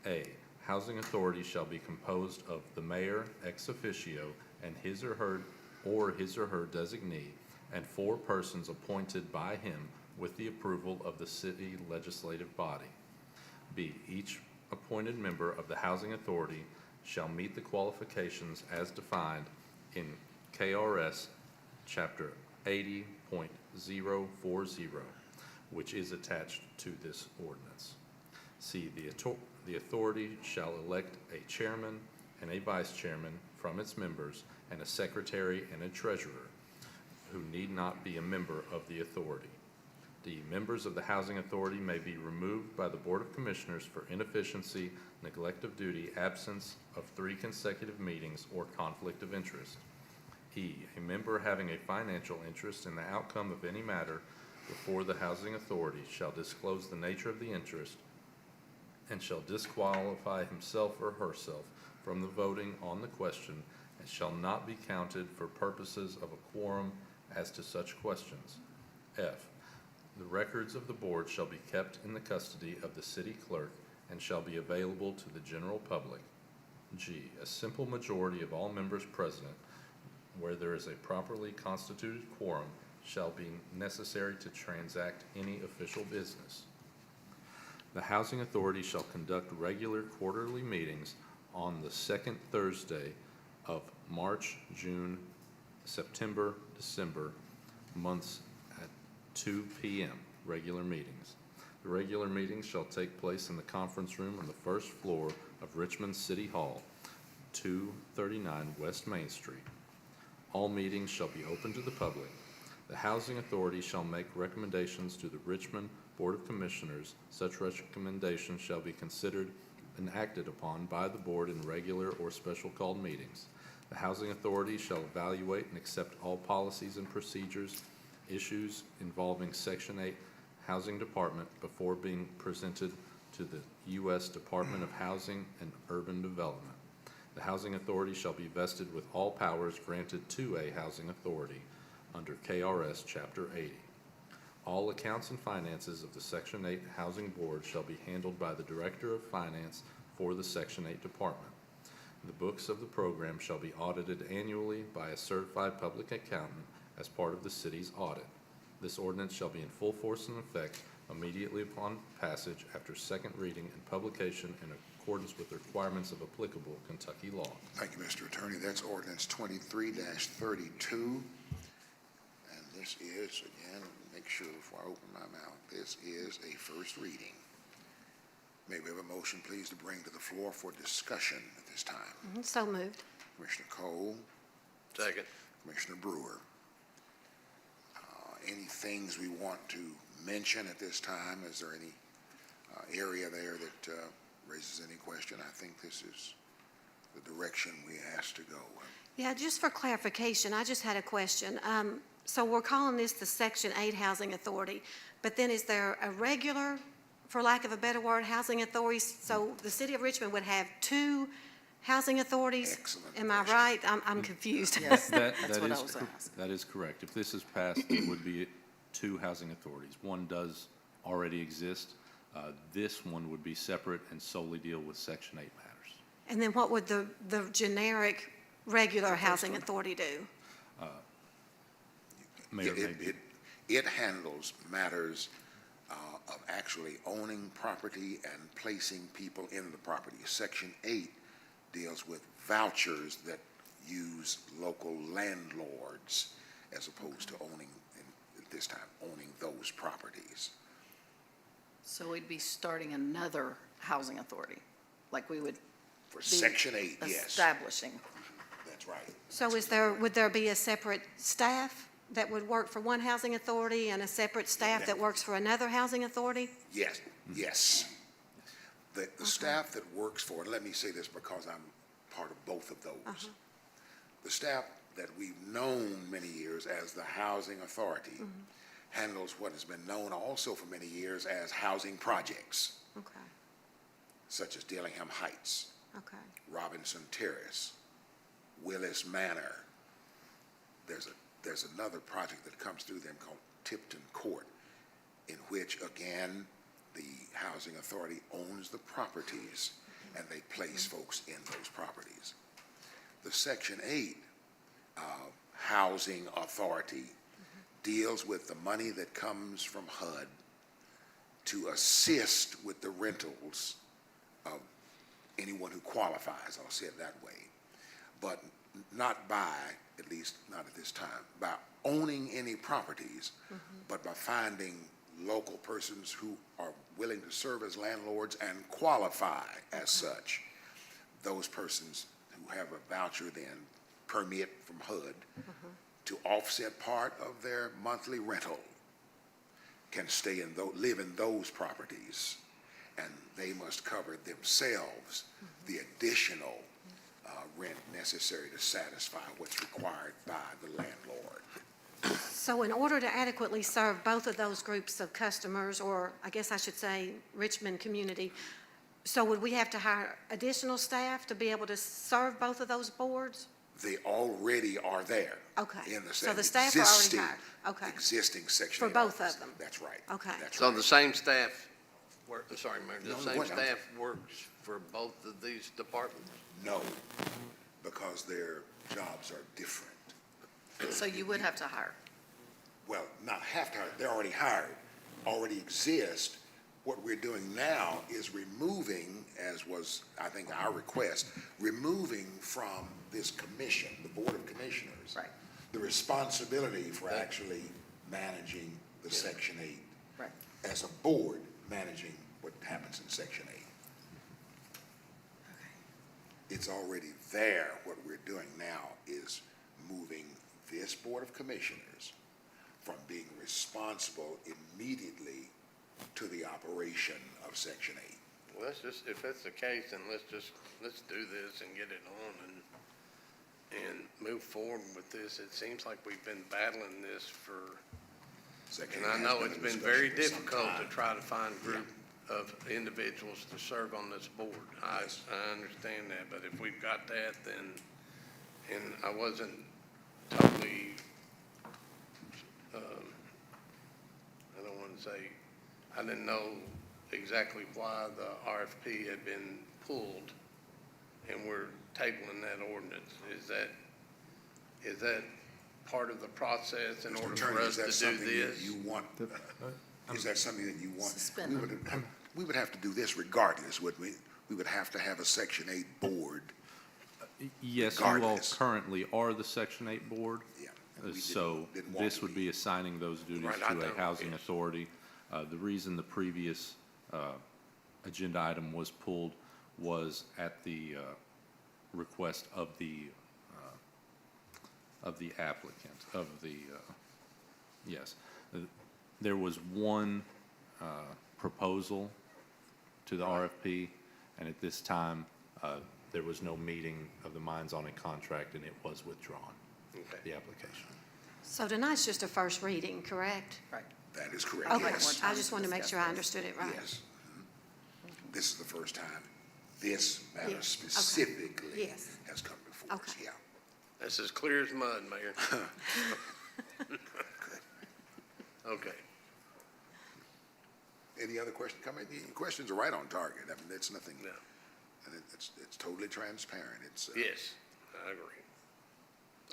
A, Housing Authority shall be composed of the mayor ex officio and his or her designee, and 4 persons appointed by him with the approval of the city legislative body. B, each appointed member of the Housing Authority shall meet the qualifications as defined in KRS Chapter 80.040, which is attached to this ordinance. C, the authority shall elect a chairman and a vice chairman from its members, and a secretary and a treasurer, who need not be a member of the authority. D, members of the Housing Authority may be removed by the Board of Commissioners for inefficiency, neglect of duty, absence of 3 consecutive meetings, or conflict of interest. E, a member having a financial interest in the outcome of any matter before the Housing Authority shall disclose the nature of the interest and shall disqualify himself or herself from the voting on the question and shall not be counted for purposes of a quorum as to such questions. F, the records of the board shall be kept in the custody of the city clerk and shall be available to the general public. G, a simple majority of all members present, where there is a properly constituted quorum, shall be necessary to transact any official business. The Housing Authority shall conduct regular quarterly meetings on the second Thursday of March, June, September, December months at 2 p.m., regular meetings. The regular meetings shall take place in the conference room on the first floor of Richmond City Hall, 239 West Main Street. All meetings shall be open to the public. The Housing Authority shall make recommendations to the Richmond Board of Commissioners. Such recommendations shall be considered and acted upon by the board in regular or special called meetings. The Housing Authority shall evaluate and accept all policies and procedures, issues involving Section 8 Housing Department before being presented to the U.S. Department of Housing and Urban Development. The Housing Authority shall be vested with all powers granted to a housing authority under KRS Chapter 80. All accounts and finances of the Section 8 Housing Board shall be handled by the Director of Finance for the Section 8 Department. The books of the program shall be audited annually by a certified public accountant as part of the city's audit. This ordinance shall be in full force and effect immediately upon passage after second reading and publication in accordance with the requirements of applicable Kentucky law. Thank you, Mr. Attorney. That's ordinance 23-32. And this is, again, make sure before I open my mouth, this is a first reading. May we have a motion, please, to bring to the floor for discussion at this time? So moved. Commissioner Cole, Second. Commissioner Brewer. Any things we want to mention at this time? Is there any area there that raises any question? I think this is the direction we asked to go. Yeah, just for clarification, I just had a question. So we're calling this the Section 8 Housing Authority, but then is there a regular, for lack of a better word, housing authority? So the city of Richmond would have two housing authorities? Excellent Am I question. right? I'm confused. Yes, That that's what I is was cor- asking. That is correct. If this is passed, there would be two housing authorities. One does already exist. This one would be separate and solely deal with Section 8 matters. And then what would the generic, regular housing authority do? Mayor, maybe. It handles matters of actually owning property and placing people in the property. Section 8 deals with vouchers that use local landlords as opposed to owning, at this time, owning those properties. So we'd be starting another housing authority, like we would For be Section 8, yes, establishing. that's right. So would there be a separate staff that would work for one housing authority and a separate staff that works for another housing authority? Yes, yes. The staff that works for, and let me say this because I'm part of both of those. The staff that we've known many years as the Housing Authority handles what has been known also for many years as housing projects, Okay, such as Dillingham Heights, okay. Robinson Terrace, Willis Manor. There's another project that comes through them called Tipton Court, in which, again, the Housing Authority owns the properties and they place folks in those properties. The Section 8 Housing Authority deals with the money that comes from HUD to assist with the rentals of anyone who qualifies, I'll say it that way, but not by, at least not at this time, by owning any properties, but by finding local persons who are willing to serve as landlords and qualify as such. Those persons who have a voucher then permit from HUD to offset part of their monthly rental can stay in live in those properties, and they must cover themselves the additional rent necessary to satisfy what's required by the landlord. So in order to adequately serve both of those groups of customers, or I guess I should say Richmond community, so would we have to hire additional staff to be able to serve both of those boards? They already are there. Okay. In the So the se- staff are already existing- hired. Okay. Existing Section For 8 both office. of them. That's right. Okay. That's So right. the same staff work, sorry, Mayor, the No, same what? staff works for both of these departments? No, because their jobs are different. So you would have to hire. Well, not have to hire, they're already hired, already exist. What we're doing now is removing, as was, I think, our request, removing from this commission, the Board of Commissioners, Right. the responsibility for actually managing the Section 8. Right. As a board, managing what happens in Section 8. It's already there. What we're doing now is moving this Board of Commissioners from being responsible immediately to the operation of Section 8. Well, let's just, if that's the case, then let's do this and get it on and move forward with this. It seems like we've been battling this for, Section and I 8 has know been it's in been discussion very for some difficult to time. try to find a group of individuals to serve on this board. I understand that, but if we've got that, then, and I wasn't totally, I don't want to say, I didn't know exactly why the RFP had been pulled, and we're tabling that ordinance. Is that part of the process in Mr. order Attorney, for is us that to do something that this? you want? Is that something that you want? Suspend them. We would have to do this regardless, wouldn't we? We would have to have a Section 8 board. Yes, you all Regardless. currently are the Section 8 board. Yeah. and we didn't- So didn't want this to would be assigning those duties Right, I to a know, housing yes. authority. The reason the previous agenda item was pulled was at the request of the applicant, yes. There was one proposal to the RFP, and at this time, there was no meeting of the minds on a contract, and it was withdrawn, Okay. the application. So tonight's just a first reading, correct? Right. That is correct, Okay, yes. I just wanted to make sure I understood it right. Yes. This is the first time this matter Yeah, okay. specifically Yes. has come before us, Okay. yeah. That's as clear as mud, Mayor. Okay. Any other question? The questions are right on target. I mean, it's nothing, No. and it's totally transparent. It's, Yes, I agree.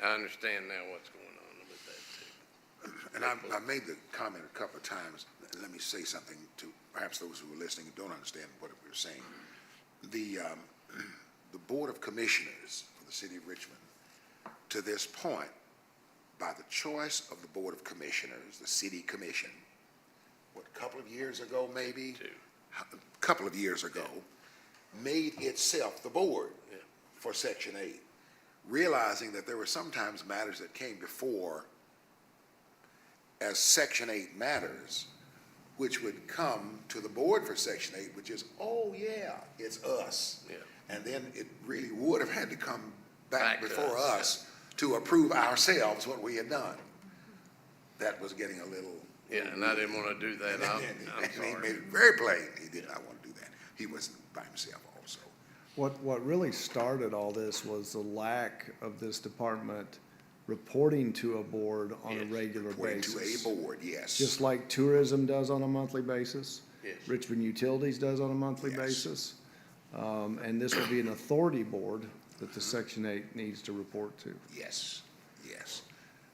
I understand now what's going on with that too. and I made the comment a couple of times. Let me say something to perhaps those who are listening and don't understand what we're saying. The Board of Commissioners for the City of Richmond, to this point, by the choice of the Board of Commissioners, the City Commission, what, a couple of years ago maybe? A couple of years ago, made itself the board Yeah. for Section 8, realizing that there were sometimes matters that came before as Section 8 matters, which would come to the board for Section 8, which is, oh, yeah, it's us. Yeah. And then it really would have had to come back Back to before us, us to approve ourselves what we had done. That was getting a little. Yeah, and I didn't want to do that. I'm And he made sorry. it very plain, he did not want to do that. He wasn't by himself also. What really started all this was the lack of this department reporting to a board on a Yes. regular Reporting to basis. a board, yes. Just like tourism does on a monthly basis. Yes. Richmond Utilities does on a monthly Yes. basis. And this will be an authority board that the Section 8 needs to report to. Yes, yes.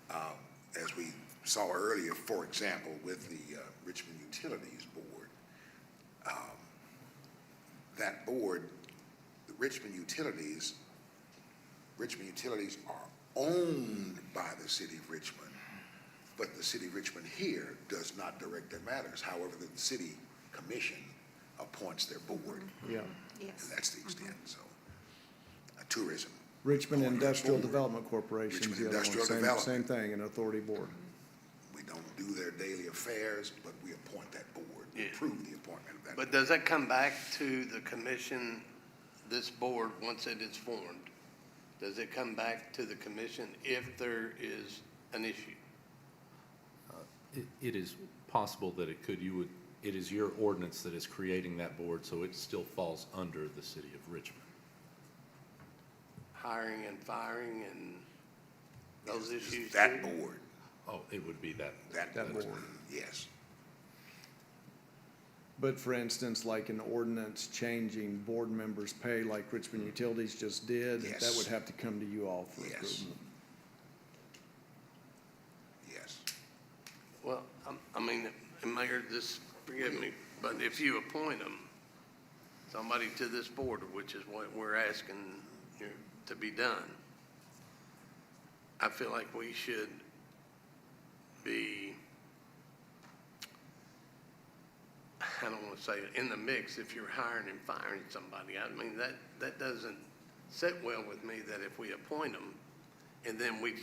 As we saw earlier, for example, with the Richmond Utilities Board, that board, the Richmond Utilities are owned by the City of Richmond, but the City of Richmond here does not direct their matters. However, the City Commission appoints their board, Yeah. Yes. and that's the extent, so. Tourism. Richmond appointing their Industrial board. Development Corporation is Richmond the other one. Industrial Same Development. thing, an authority board. We don't do their daily affairs, but we appoint that board, we Yeah. approve the appointment of that. But does that come back to the commission, this board, once it is formed? Does it come back to the commission if there is an issue? It is possible that it could, it is your ordinance that is creating that board, so it still falls under the city of Richmond. hiring and firing and those Is issues that too? board, Oh, it would be that. that board. yes. But for instance, like an ordinance changing board members' pay like Richmond Utilities just did, that Yes. would have to come to you all for Yes. approval. Yes. Well, I mean, and Mayor, just forgive me, but if you appoint them, somebody to this board, which is what we're asking you to be done, I feel like we should be, I don't want to say it, in the mix if you're hiring and firing somebody. I mean, that doesn't sit well with me that if we appoint them and then we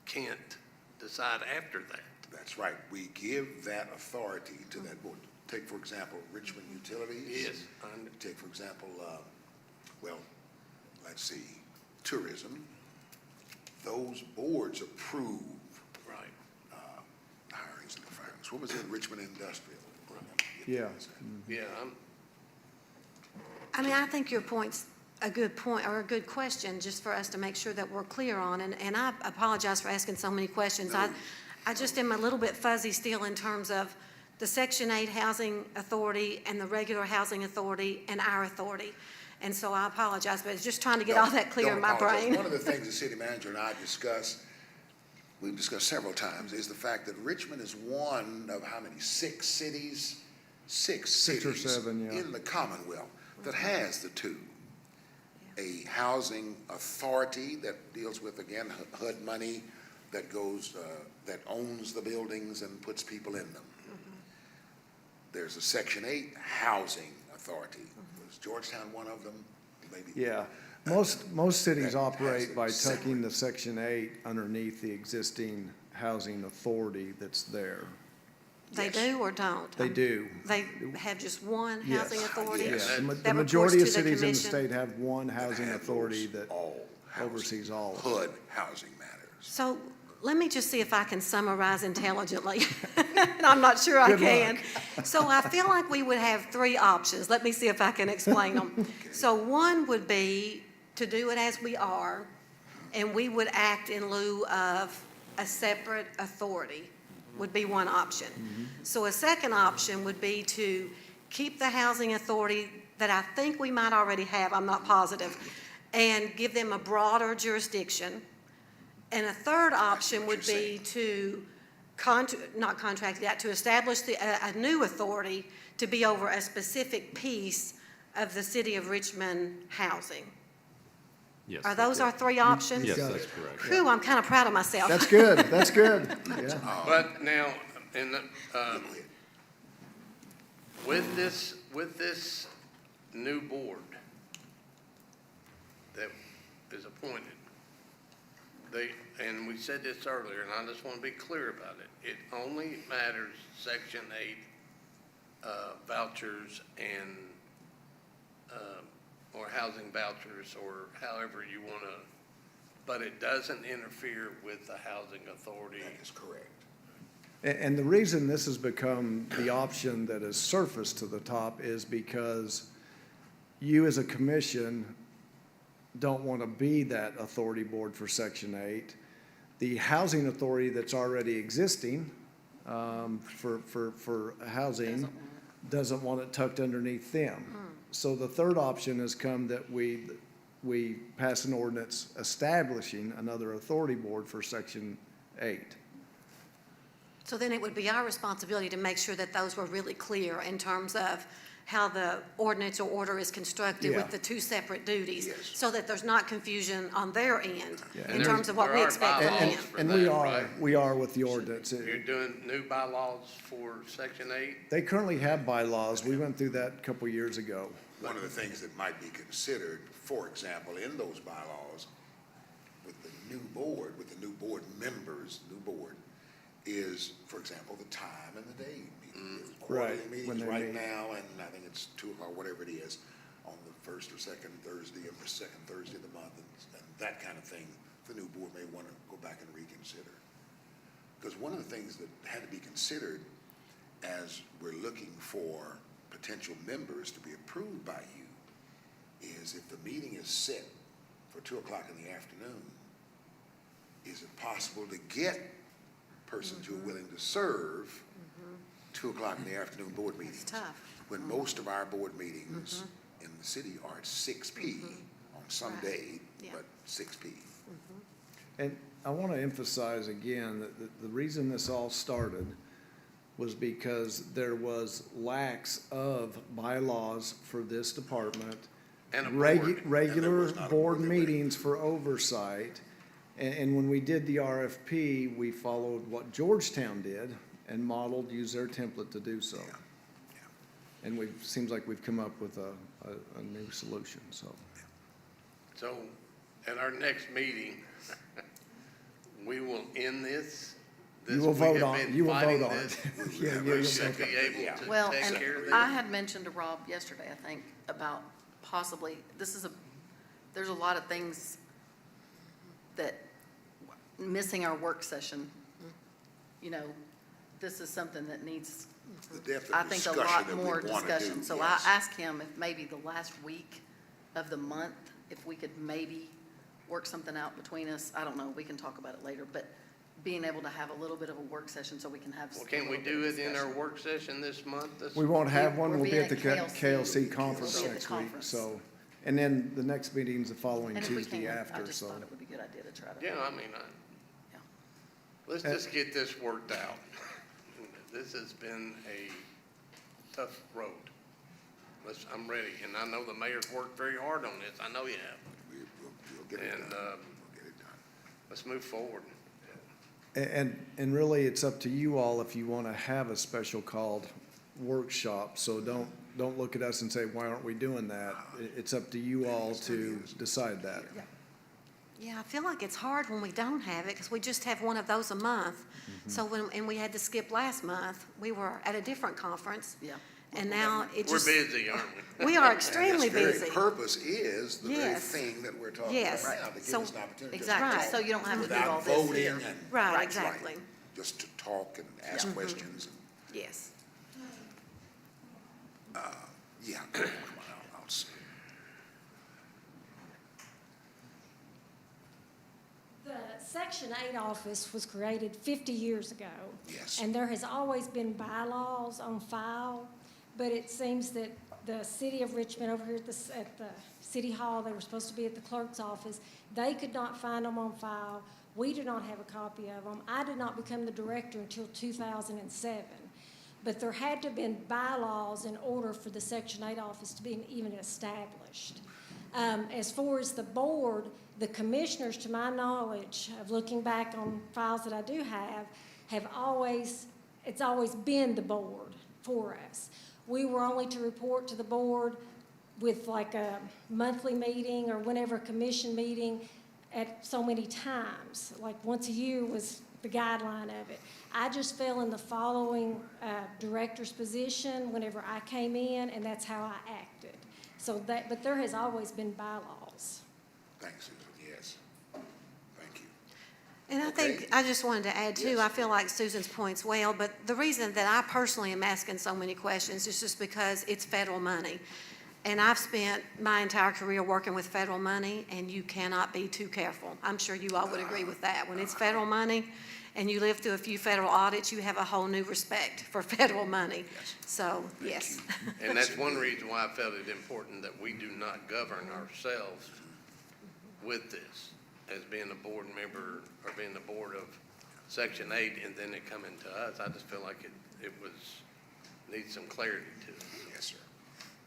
can't decide after that. That's right. We give that authority to that board. Take, for example, Richmond Utilities. Yes. Take, for example, well, let's see, tourism. Those boards approve Right. hirings and firings. What was it, Richmond Industrial? Yeah. Yeah, I mean, I think your point's a good point, or a good question, just for us to make sure that we're clear on, and I apologize for asking so many questions. I just am a little bit fuzzy still in terms of the Section 8 Housing Authority and the regular Housing Authority and our authority. And so I apologize, but it's just trying to get all that clear Don't in my apologize. brain. One of the things the city manager and I discuss, we've discussed several times, is the fact that Richmond is one of how many, six cities? Six or cities seven, yeah. in the Commonwealth that has the two. A housing authority that deals with, again, HUD money that goes, that owns the buildings and puts people in them. There's a Section 8 Housing Authority. Was Georgetown one of them? Maybe. Yeah. Most cities that operate has by it separate. tucking the Section 8 underneath the existing housing authority that's there. They Yes. do or don't? They do. They have just one Yes. housing authority? Yes. Yeah, the That majority of reports to the cities in the commission? state have one housing have authority those that all housing, oversees all of it. HUD housing matters. So let me just see if I can summarize intelligently. And I'm not sure I Good can. So I feel like we would have three options. Let me see if I can explain them. So one would be to do it as we are, and we would act in lieu of a separate authority, would be one option. So a second option would be to keep the housing authority that I think we might already have, I'm not positive, and give them a broader jurisdiction. And a third option would be to to establish a new authority to be over a specific piece of the city of Richmond housing. Yes. Are those our three options? Yes, Got that's it. correct. Whew, I'm kind of proud of myself. That's good, that's good, yeah. but now, in the, with this new board that is appointed, and we said this earlier, and I just want to be clear about it. It only matters Section 8 vouchers and, or housing vouchers, or however you want to, but it doesn't interfere with the housing authority. That is correct. And the reason this has become the option that has surfaced to the top is because you as a commission don't want to be that authority board for Section 8. The housing authority that's already existing for housing doesn't want it tucked underneath them. So the third option has come that we pass an ordinance establishing another authority board for Section 8. So then it would be our responsibility to make sure that those were really clear in terms of how the ordinance or order is constructed Yeah. with the two separate duties, Yes. so that there's not confusion on their end Yeah. in And terms of what there we are expect from bylaws them. for And that, we are with the ordinance. You're doing new bylaws for Section 8? They currently have bylaws. We went through that a couple years ago. One of the things that might be considered, for example, in those bylaws, with the new board, with the new board members, new board, is, for example, the time and the day. Quarterly Right, when meetings they right meet. now, and I think it's 2 o'clock, whatever it is, on the first or second Thursday of the second Thursday of the month, and that kind of thing, the new board may want to go back and reconsider. Because one of the things that had to be considered as we're looking for potential members to be approved by you is if the meeting is set for 2 o'clock in the afternoon, is it possible to get persons who are willing to serve 2 o'clock in the afternoon board meetings? It's tough. When most of our board meetings in the city are at 6 p. on some Right. day, Yeah. but 6 p. And I want to emphasize again that the reason this all started was because there was lacks of bylaws for this department. And a regu- board. And there Regular was not a board board that read. meetings for oversight. And when we did the RFP, we followed what Georgetown did and modeled, used their template to do so. Yeah. And seems like we've come up with a new solution, so. So at our next meeting, we will end this. You will We vote have on, been you will fighting vote on this. it. Yeah, We you'll should vote. be able to Well, take and care of this. I had mentioned to Rob yesterday, I think, about possibly, there's a lot of things that, missing our work session, you know, this is something that needs, The depth I of think, a discussion lot that we more want to do, discussion. So I yes. asked him if maybe the last week of the month, if we could maybe work something out between us. I don't know, we can talk about it later, but being able to have a little bit of a work session so we can have. Well, can we do it in our work session this month? We won't have one, We're we'll be being at the at KLC KLC. conference We'll be at the next week, conference. so. And then the next meeting's the following And if we Tuesday can, I after, just so. thought it would be a good idea to try to. Yeah, I mean, Yeah. let's just get this worked out. This has been a tough road. I'm ready, and I know the mayor's worked very hard on this. I know you have. We'll get it And, done. We'll get it done. Let's move forward. And really, it's up to you all if you want to have a special called workshop, so don't look at us and say, why aren't we doing that? It's up to you all to decide that. Yeah, I feel like it's hard when we don't have it, because we just have one of those a month. So and we had to skip last month. We were at a different conference. Yeah. And now it We're just. busy, aren't we? We are And extremely this very busy. purpose is the very Yes. thing that we're talking Yes. about now, to give So- us an opportunity. to Exactly, talk so you don't have to do all Without this voting here. and. Right, exactly. Just to talk and ask questions. Yes. Yeah, come on, I'll see. The Section 8 office was created 50 years ago. Yes. And there has always been bylaws on file, but it seems that the city of Richmond over here at the city hall, they were supposed to be at the clerk's office. They could not find them on file. We do not have a copy of them. I did not become the director until 2007. But there had to have been bylaws in order for the Section 8 office to be even established. As far as the board, the commissioners, to my knowledge, of looking back on files that I do have always, it's always been the board for us. We were only to report to the board with like a monthly meeting or whenever a commission meeting at so many times, like once a year was the guideline of it. I just fell in the following director's position whenever I came in, and that's how I acted. So that, but there has always been bylaws. Thanks, Susan, yes. Thank you. And I Okay. think, I just wanted to add too, Yes. I feel like Susan's point's well, but the reason that I personally am asking so many questions is just because it's federal money. And I've spent my entire career working with federal money, and you cannot be too careful. I'm sure you all would agree with that. When it's federal money and you live through a few federal audits, you have a whole new respect for federal money. So, yes. And that's one reason why I felt it important that we do not govern ourselves with this, as being a board member or being the board of Section 8, and then it coming to us. I just feel like it needs some clarity to it. Yes, sir.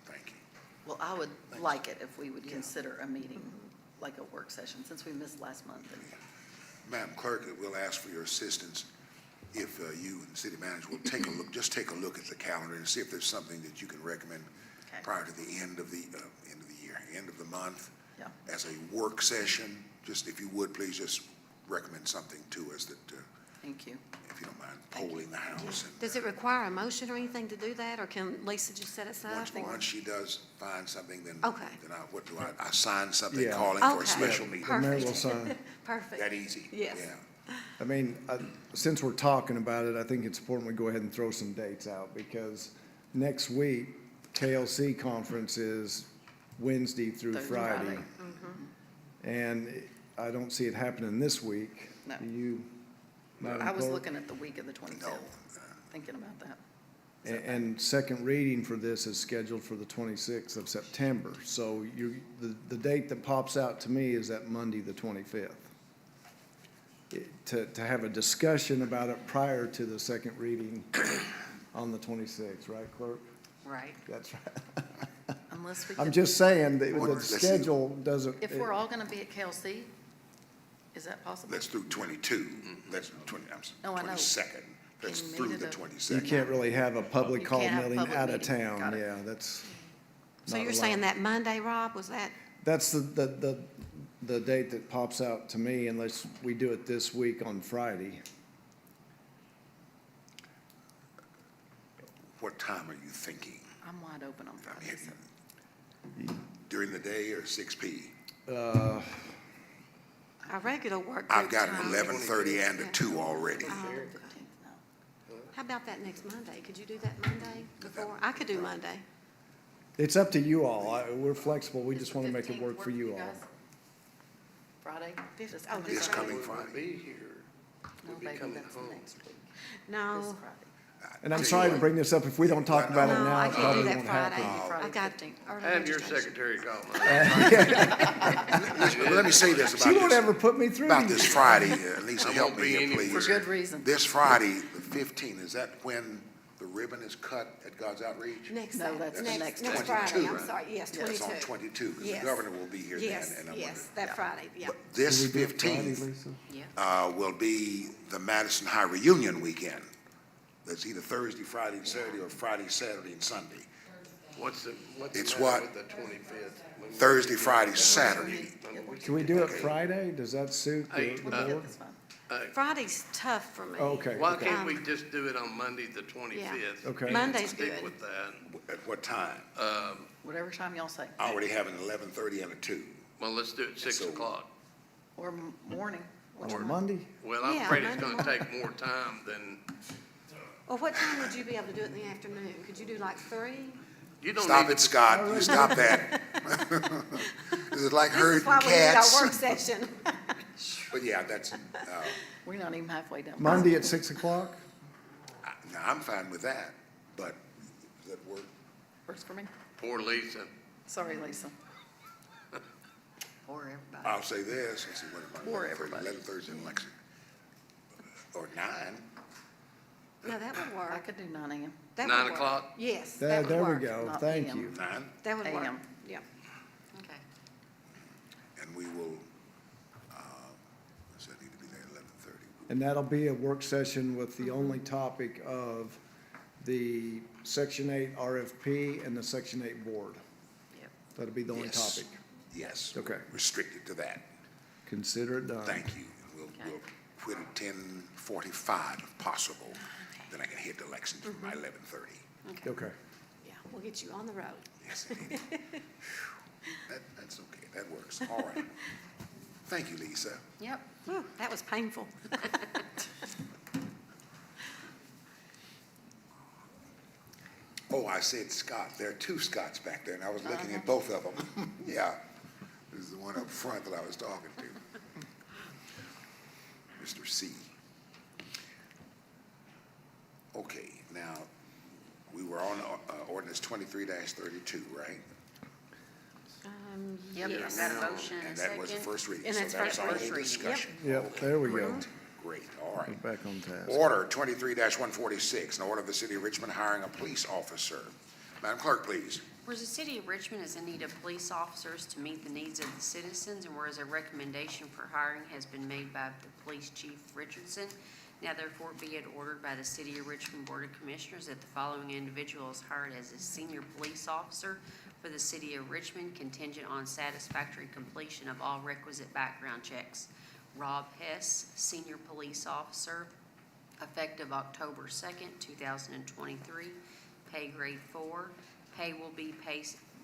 Thank you. Well, I would like it if we would consider a meeting, like a work session, since we missed last month. And Madam Clerk, we'll ask for your assistance if you and the city manager will take a look, just take a look at the calendar and see if there's something that you can recommend Okay. prior to the end of the year, end of the month. Yeah. As a work session, just if you would, please just recommend something to us that, Thank you. if you don't mind, polling the house. And, Does it require a motion or anything to do that, or can Lisa just set us up? or- Once she does find something, then. Okay. Then I sign something Yeah. calling for a Okay. special meeting. The mayor Perfect. will sign. Perfect. That easy. Yes. Yeah. I mean, since we're talking about it, I think it's important we go ahead and throw some dates out, because next week, KLC conference is Wednesday through Thursday, Friday. Friday. And I don't see it happening this week. No. Do you, Madam I was Clerk? looking at the week of the 25th, thinking about that. And second reading for this is scheduled for the 26th of September. So the date that pops out to me is that Monday, the 25th. To have a discussion about it prior to the second reading on the 26th, right, Clerk? Right. That's right. Unless we I'm could, just saying that Well, the let's see. schedule doesn't. if we're all gonna be at KLC, is that possible? That's through 22. That's 20, I'm Oh, I know. 22nd. That's Can you through meet the at a- You 22nd. can't really have a public You call can't have a meeting public out of meeting. town. Got it. Yeah, that's So not you're saying allowed. that Monday, Rob, was that? That's the date that pops out to me unless we do it this week on Friday. What time are you thinking? I'm wide open on I Friday, mean, so. during the day or 6 p.m.? Our regular work I've group got an time. 11:30 and a 2 already. 15th, no. How about that next Monday? Could you do that Monday before? I could do Monday. It's up to you all. We're flexible. We Does just the want to make it 15th work for you all. guys? Friday? This- coming this This Friday? coming Friday. Be here. No, We'll be baby, coming that's home. next week. This No, Friday. And I'm sorry to bring this up. If we don't talk about it no, now, I it can't probably do that won't Friday. happen. Friday, I've got 15th. early Have your registration. secretary call me. Let me say this She about won't this, ever put me through. about to this you. Friday. Lisa, I help won't me be here, any- please. For good reason. This Friday, the 15th, is that when the ribbon is cut at God's Outreach? next, No, that's the next next day. Friday, 22, I'm right? sorry, yes, It's 22. on 22, because the Yes. governor will be here then. Yes, and I'm yes, wondering- that Friday, yeah. But this Can we do it Friday, 15th Lisa? Yeah. will be the Madison High Reunion Weekend. That's either Thursday, Friday, and Saturday, or Friday, Saturday, and Sunday. What's the It's matter what? with the 25th? Thursday, Friday, Saturday. Can we do it Friday? Does that suit Hey, the board? That's fine. Friday's tough for me. Okay. Why okay. can't we just do it on Monday, the 25th? Okay. and Monday's stick good. with that. At what time? Whatever time y'all say, I already have an 11:30 and a 2. Well, let's do it 6 So- o'clock. or morning. Which On one? Monday? Well, I'm Yeah, afraid it's Monday gonna take more time than, Or what time would you be able to do it in the afternoon? Could you do like 3? you don't Stop need it, to- Scott. You stop that. This is like This is herding why we need our cats. work session. But yeah, that's, We're not even halfway done. Monday at 6 o'clock? now, I'm fine with that, but does that work? Works for me. Poor Lisa. Sorry, Lisa. Or everybody. I'll say this, let's see, what am I? Or 11:30, everybody. 11:30 in Lexington. Or 9. No, that would I work. could do 9 AM. That 9 would work. o'clock? Yes, There, that would there we work. go. Not Thank PM. you. 9, That would work, AM. yeah. Okay. and we will, so I need to be there 11:30. And that'll be a work session with the only topic of the Section 8 RFP and the Section 8 board. Yep. That'll be the only Yes. topic. Yes. Okay. Restricted to that. Consider it done. Thank you. We'll quit at 10:45 if possible, then I can head to Lexington by 11:30. Okay. Yeah, we'll get you on the road. Yes, indeed. That's okay, that works, all right. Thank you, Lisa. Yep. Whew, that was painful. Oh, I said Scott, there are 2 Scotts back there, and I was looking at both of them. Yeah, this is the one up front that I was talking to. Mr. C. Okay, now, we were on ordinance 23-32, right? Yep, Yes. got a motion and a And second. that was the first reading, And so that's that's our first whole reading, yep. discussion. Yep, there we go. Great, all right. We're back on task. Order 23-146, an order of the City of Richmond hiring a police officer. Madam Clerk, please. Whereas the City of Richmond is in need of police officers to meet the needs of the citizens, and whereas a recommendation for hiring has been made by the Police Chief Richardson, now therefore be it ordered by the City of Richmond Board of Commissioners that the following individual is hired as a senior police officer for the City of Richmond, contingent on satisfactory completion of all requisite background checks. Rob Hess, Senior Police Officer, effective October 2nd, 2023, pay grade 4. Pay will be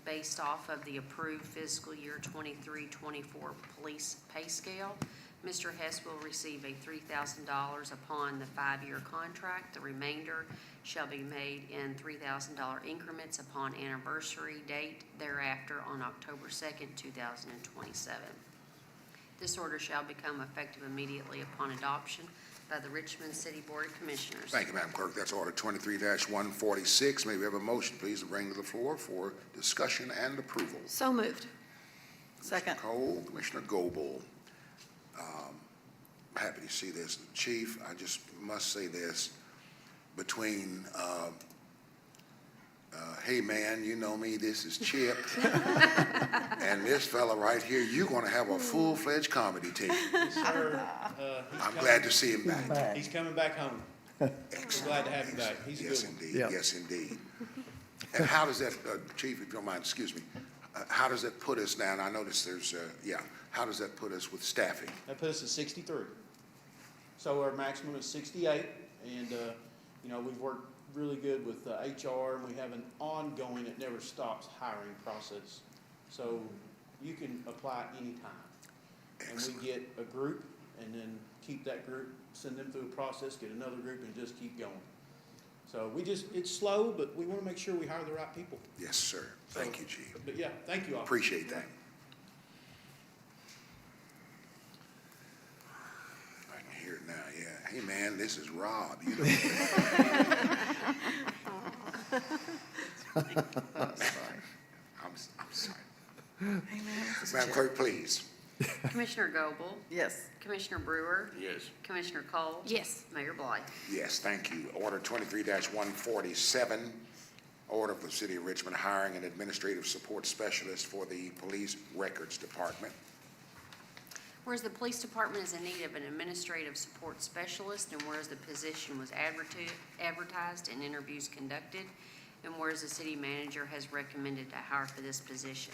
based off of the approved fiscal year 23-24 police pay scale. Mr. Hess will receive a $3,000 upon the 5-year contract. The remainder shall be made in $3,000 increments upon anniversary date thereafter on October 2nd, 2027. This order shall become effective immediately upon adoption by the Richmond City Board of Commissioners. Thank you, Madam Clerk. That's Order 23-146. May we have a motion, please, to bring to the floor for discussion and approval? So moved. Second. Cole, Commissioner Goble. Happy to see this. Chief, I just must say this, between, hey, man, you know me, this is Chip, and this fella right here, you're going to have a full-fledged comedy team. Sir, I'm glad to see him back. he's coming back home. Excellent. Glad to have him back. He's a Yes, good one. indeed. Yep. Yes, indeed. And how does that, Chief, if you don't mind, excuse me, how does that put us now? And I notice there's, how does that put us with staffing? That put us at 63. So our maximum is 68, and, we've worked really good with HR, and we have an ongoing, it never stops hiring process. So you can apply anytime. And Excellent. we get a group, and then keep that group, send them through a process, get another group, and just keep going. So it's slow, but we want to make sure we hire the right people. Yes, sir. Thank you, Chief. But yeah, thank you all. Appreciate that. I can hear it now, yeah. Hey, man, this is Rob, you know. I'm sorry. Madam Clerk, please. Commissioner Goble? Yes. Commissioner Brewer? Yes. Commissioner Cole? Yes. Mayor Blythe? Yes, thank you. Order 23-147, order of the City of Richmond hiring an administrative support specialist for the Police Records Department. Whereas the police department is in need of an administrative support specialist, and whereas the position was advertised and interviews conducted, and whereas the city manager has recommended to hire for this position.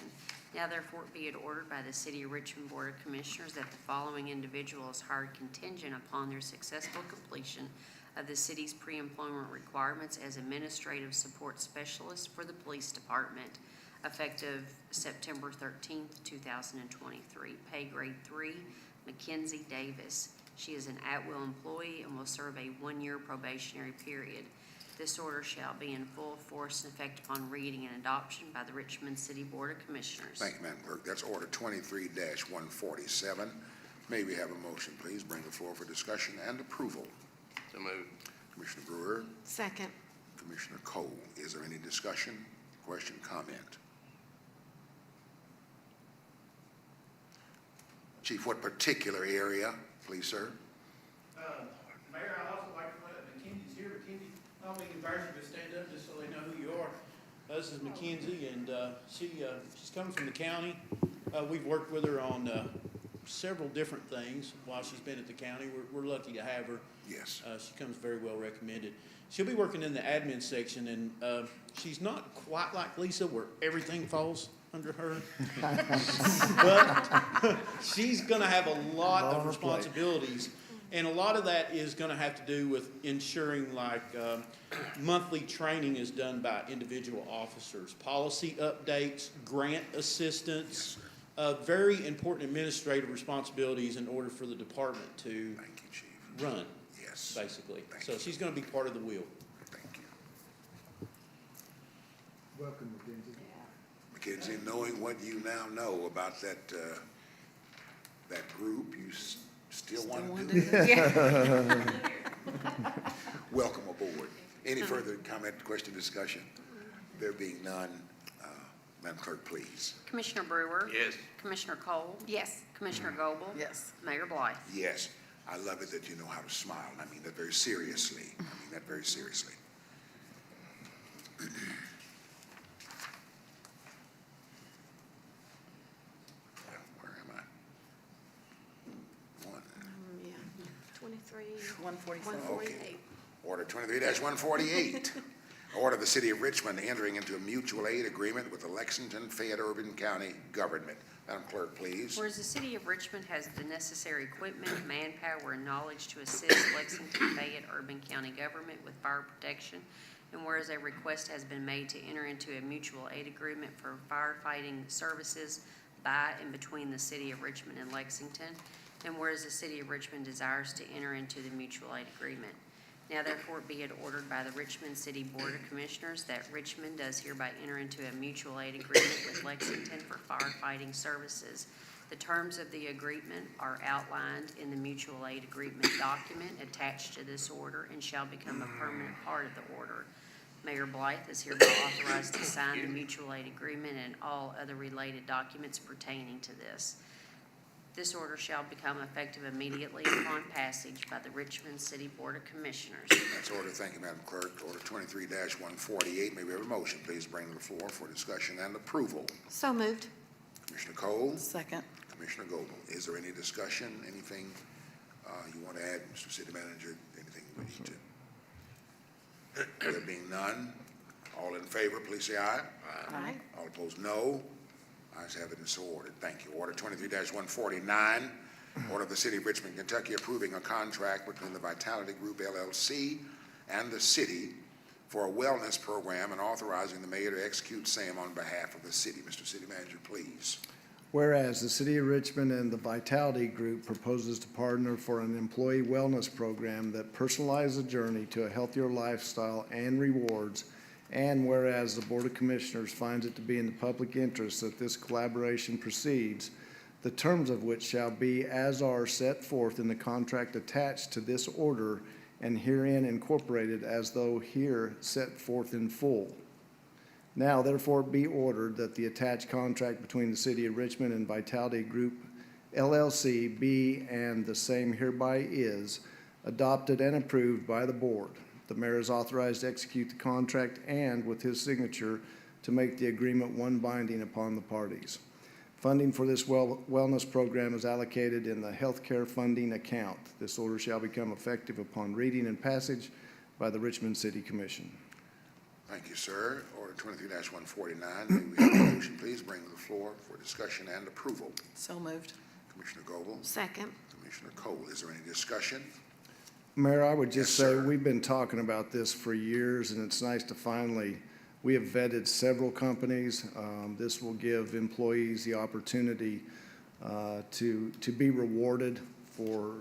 Now therefore be it ordered by the City of Richmond Board of Commissioners that the following individual is hired contingent upon their successful completion of the city's pre-employment requirements as administrative support specialist for the police department, effective September 13th, 2023. Pay grade 3, Mackenzie Davis. She is an at-will employee and will serve a 1-year probationary period. This order shall be in full force and effect upon reading and adoption by the Richmond City Board of Commissioners. Thank you, Madam Clerk. That's Order 23-147. May we have a motion, please? Bring the floor for discussion and approval. So moved. Commissioner Brewer, Second. Commissioner Cole. Is there any discussion, question, comment? Chief, what particular area, please, sir? Mayor, I'd also like to let Mackenzie's here. Mackenzie, I'll be embarrassed to stand up just so they know who you are. This is Mackenzie, and she's coming from the county. We've worked with her on several different things while she's been at the county. We're lucky to have her. Yes. She comes very well recommended. She'll be working in the admin section, and she's not quite like Lisa, where everything falls under her. But she's going to have a lot of responsibilities, and a lot of that is going to have to do with ensuring, like, monthly training is done by individual officers, policy updates, grant assistance, very important administrative responsibilities in order for the department to Thank you, Chief. run, Yes. basically. Thank So you. she's going to be part of the wheel. Thank you. Welcome, Mackenzie. Mackenzie, knowing what you now know about that, that group, you still want to do it? Welcome aboard. Any further comment, question, discussion? There being none, Madam Clerk, please. Commissioner Brewer? Yes. Commissioner Cole? Yes. Commissioner Goble? Yes. Mayor Blythe? Yes, I love it that you know how to smile. I mean that very seriously. Where am I? One. Yeah. 23. 147. 148. Order 23-148. Order of the City of Richmond entering into a mutual aid agreement with the Lexington Fayette Urban County Government. Madam Clerk, please. Whereas the City of Richmond has the necessary equipment, manpower, and knowledge to assist Lexington Fayette Urban County government with fire protection, and whereas a request has been made to enter into a mutual aid agreement for firefighting services by and between the City of Richmond and Lexington, and whereas the City of Richmond desires to enter into the mutual aid agreement. Now therefore be it ordered by the Richmond City Board of Commissioners that Richmond does hereby enter into a mutual aid agreement with Lexington for firefighting services. The terms of the agreement are outlined in the mutual aid agreement document attached to this order and shall become a permanent part of the order. Mayor Blythe is hereby authorized to sign the mutual aid agreement and all other related documents pertaining to this. This order shall become effective immediately upon passage by the Richmond City Board of Commissioners. That's order. Thank you, Madam Clerk. Order 23-148. May we have a motion, please, bring to the floor for discussion and approval? So moved. Commissioner Cole? Second. Commissioner Goble. Is there any discussion, anything you want to add, Mr. City Manager? Anything we need to? There being none, all in favor, please say aye. Aye. All opposed, no. Ayes have it and so ordered. Thank you. Order 23-149, order of the City of Richmond, Kentucky approving a contract between the Vitality Group LLC and the city for a wellness program and authorizing the mayor to execute same on behalf of the city. Mr. City Manager, please. Whereas the City of Richmond and the Vitality Group proposes to partner for an employee wellness program that personalizes a journey to a healthier lifestyle and rewards, and whereas the Board of Commissioners finds it to be in the public interest that this collaboration proceeds, the terms of which shall be as are set forth in the contract attached to this order and herein incorporated as though here set forth in full. Now therefore be ordered that the attached contract between the City of Richmond and Vitality Group LLC be and the same hereby is adopted and approved by the board. The mayor is authorized to execute the contract and, with his signature, to make the agreement one binding upon the parties. Funding for this wellness program is allocated in the healthcare funding account. This order shall become effective upon reading and passage by the Richmond City Commission. Thank you, sir. Order 23-149. May we have a motion, please, bring to the floor for discussion and approval? So moved. Commissioner Goble? Second. Commissioner Cole, is there any discussion? Mayor, I would just Yes, say, sir. we've been talking about this for years, and it's nice to finally, we have vetted several companies. This will give employees the opportunity to be rewarded for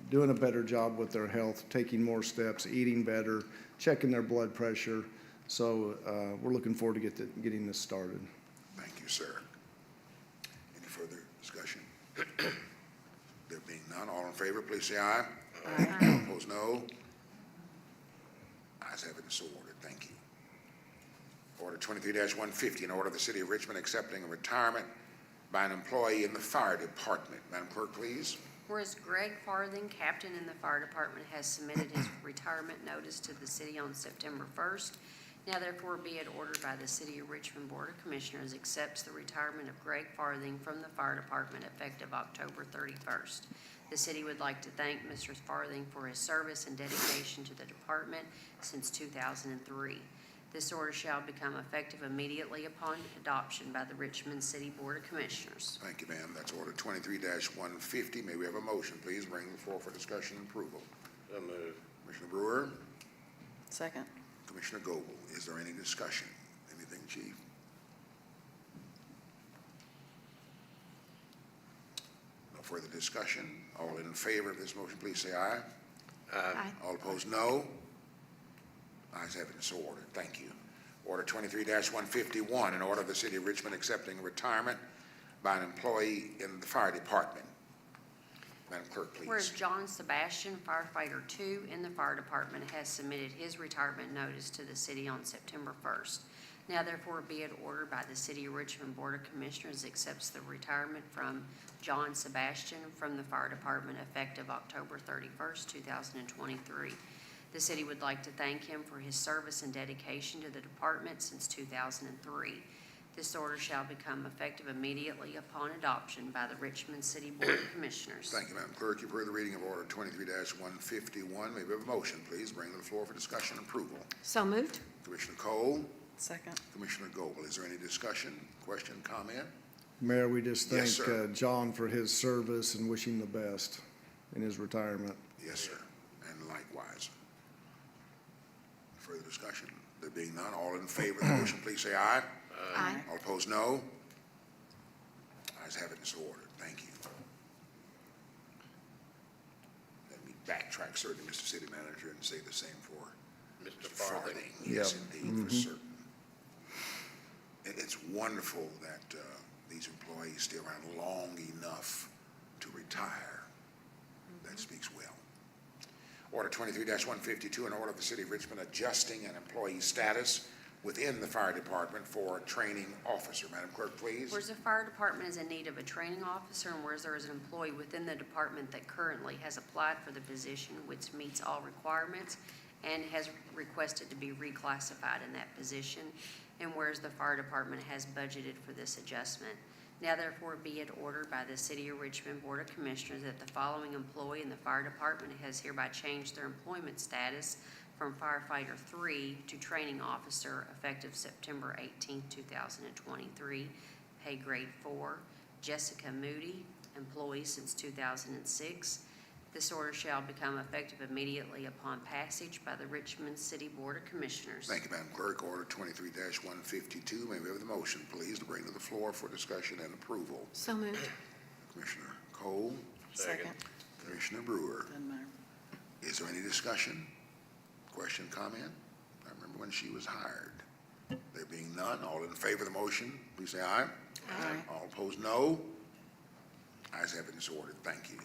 doing a better job with their health, taking more steps, eating better, checking their blood pressure. So we're looking forward to getting this started. Thank you, sir. Any further discussion? There being none, all in favor, please say aye. Aye. Opposed, no. Ayes have it and so ordered. Thank you. Order 23-150, an order of the City of Richmond accepting a retirement by an employee in the fire department. Madam Clerk, please. Whereas Greg Farthing, captain in the fire department, has submitted his retirement notice to the city on September 1st, now therefore be it ordered by the City of Richmond Board of Commissioners accepts the retirement of Greg Farthing from the fire department effective October 31st. The city would like to thank Mr. Farthing for his service and dedication to the department since 2003. This order shall become effective immediately upon adoption by the Richmond City Board of Commissioners. Thank you, ma'am. That's order 23-150. May we have a motion, please, bring the floor for discussion and approval? So moved. Commissioner Brewer? Second. Commissioner Goble, is there any discussion? Anything, Chief? No further discussion. All in favor of this motion, please say aye. Aye. All opposed, no. Ayes have it and so ordered. Thank you. Order 23-151, an order of the City of Richmond accepting retirement by an employee in the fire department. Madam Clerk, please. Whereas John Sebastian, firefighter 2 in the fire department, has submitted his retirement notice to the city on September 1st. Now therefore be it ordered by the City of Richmond Board of Commissioners accepts the retirement from John Sebastian from the fire department effective October 31st, 2023. The city would like to thank him for his service and dedication to the department since 2003. This order shall become effective immediately upon adoption by the Richmond City Board of Commissioners. Thank you, Madam Clerk. You've heard the reading of Order 23-151. May we have a motion, please, bring to the floor for discussion and approval? So moved. Commissioner Cole? Second. Commissioner Goble, is there any discussion, question, comment? Mayor, we just thank Yes, sir. John for his service and wish him the best in his retirement. Yes, sir, and likewise. Further discussion? There being none, all in favor of the motion, please say aye. Aye. All opposed, no. Ayes have it and so ordered. Thank you. Let me backtrack, certainly, Mr. City Manager, and say the same for Mr. Mr. Farthing. Yes, Yep. indeed, for certain. It's wonderful that these employees stay around long enough to retire. That speaks well. Order 23-152, an order of the City of Richmond adjusting an employee status within the fire department for a training officer. Madam Clerk, please. Whereas the fire department is in need of a training officer, and whereas there is an employee within the department that currently has applied for the position, which meets all requirements, and has requested to be reclassified in that position, and whereas the fire department has budgeted for this adjustment. Now therefore be it ordered by the City of Richmond Board of Commissioners that the following employee in the fire department has hereby changed their employment status from firefighter 3 to training officer effective September 18, 2023, pay grade 4. Jessica Moody, employee since 2006. This order shall become effective immediately upon passage by the Richmond City Board of Commissioners. Thank you, Madam Clerk. Order 23-152. May we have the motion, please, to bring to the floor for discussion and approval? So moved. Commissioner Cole, Second. Commissioner Brewer. Doesn't matter. Is there any discussion? Question, comment? I remember when she was hired. There being none, all in favor of the motion, please say aye. Aye. All opposed, no. Ayes have it, it's ordered. Thank you.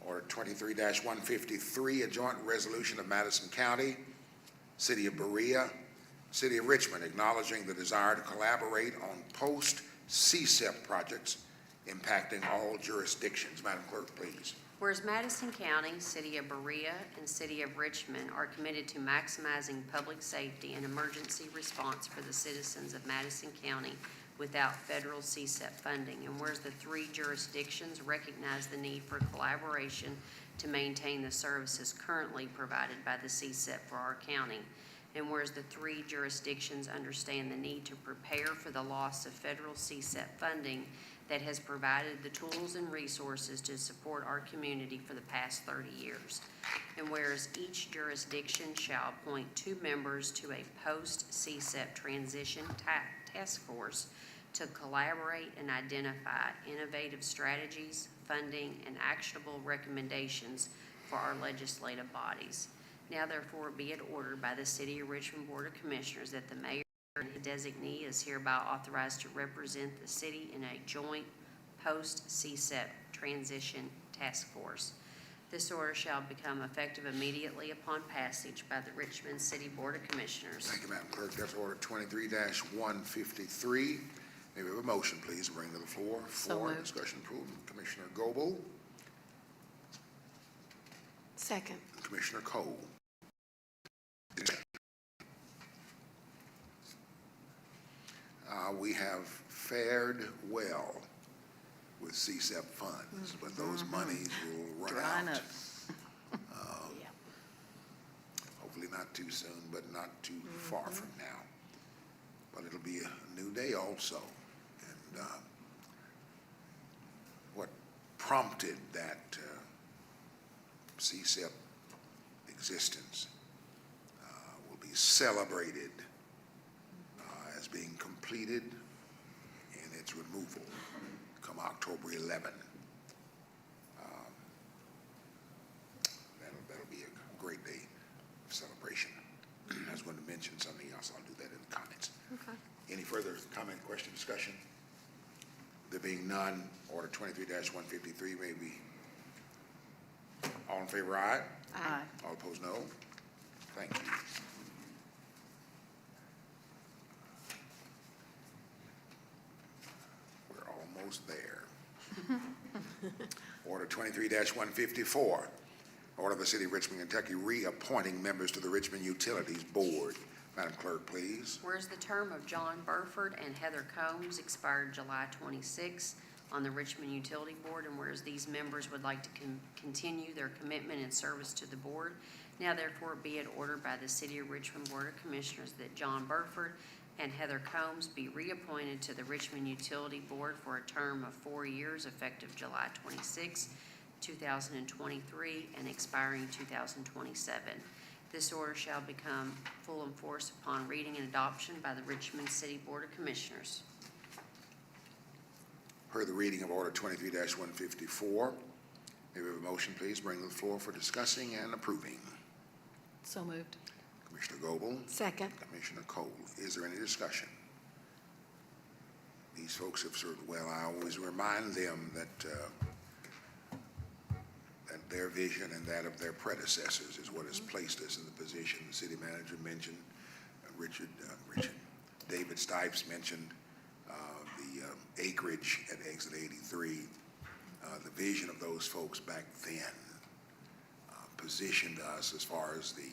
Order 23-153, a joint resolution of Madison County, City of Berea, City of Richmond, acknowledging the desire to collaborate on post-CSEP projects impacting all jurisdictions. Madam Clerk, please. Whereas Madison County, City of Berea, and City of Richmond are committed to maximizing public safety and emergency response for the citizens of Madison County without federal CSEP funding, and whereas the 3 jurisdictions recognize the need for collaboration to maintain the services currently provided by the CSEP for our county, and whereas the 3 jurisdictions understand the need to prepare for the loss of federal CSEP funding that has provided the tools and resources to support our community for the past 30 years. And whereas each jurisdiction shall appoint 2 members to a post-CSEP transition task force to collaborate and identify innovative strategies, funding, and actionable recommendations for our legislative bodies. Now therefore be it ordered by the City of Richmond Board of Commissioners that the mayor and his designee is hereby authorized to represent the city in a joint post-CSEP transition task force. This order shall become effective immediately upon passage by the Richmond City Board of Commissioners. Thank you, Madam Clerk. That's order 23-153. May we have a motion, please, to bring to the floor So for moved. discussion and approval? Commissioner Goebel, Second. Commissioner Cole. We have fared well with CSEP funds, but those monies will run Drying out. up. Hopefully not too soon, but not too far from now. But it'll be a new day also. And what prompted that CSEP existence will be celebrated as being completed in its removal come October 11. That'll be a great day of celebration. I was going to mention something else. I'll do that in the comments. Okay. Any further comment, question, discussion? There being none, order 23-153 may be. All in favor, aye. Aye. All opposed, no. Thank you. We're almost there. Order 23-154, order of the City of Richmond, Kentucky, reappointing members to the Richmond Utilities Board. Madam Clerk, please. Whereas the term of John Burford and Heather Combs expired July 26 on the Richmond Utility Board, and whereas these members would like to continue their commitment and service to the board, now therefore be it ordered by the City of Richmond Board of Commissioners that John Burford and Heather Combs be reappointed to the Richmond Utility Board for a term of 4 years effective July 26, 2023 and expiring 2027. This order shall become full in force upon reading and adoption by the Richmond City Board of Commissioners. Heard the reading of order 23-154. May we have a motion, please, bring to the floor for discussing and approving? So moved. Commissioner Goebel, Second. Commissioner Cole. Is there any discussion? these folks have served well. I always remind them that their vision and that of their predecessors is what has placed us in the position. The city manager mentioned, David Stipes mentioned the acreage at Exit 83. The vision of those folks back then positioned us, as far as the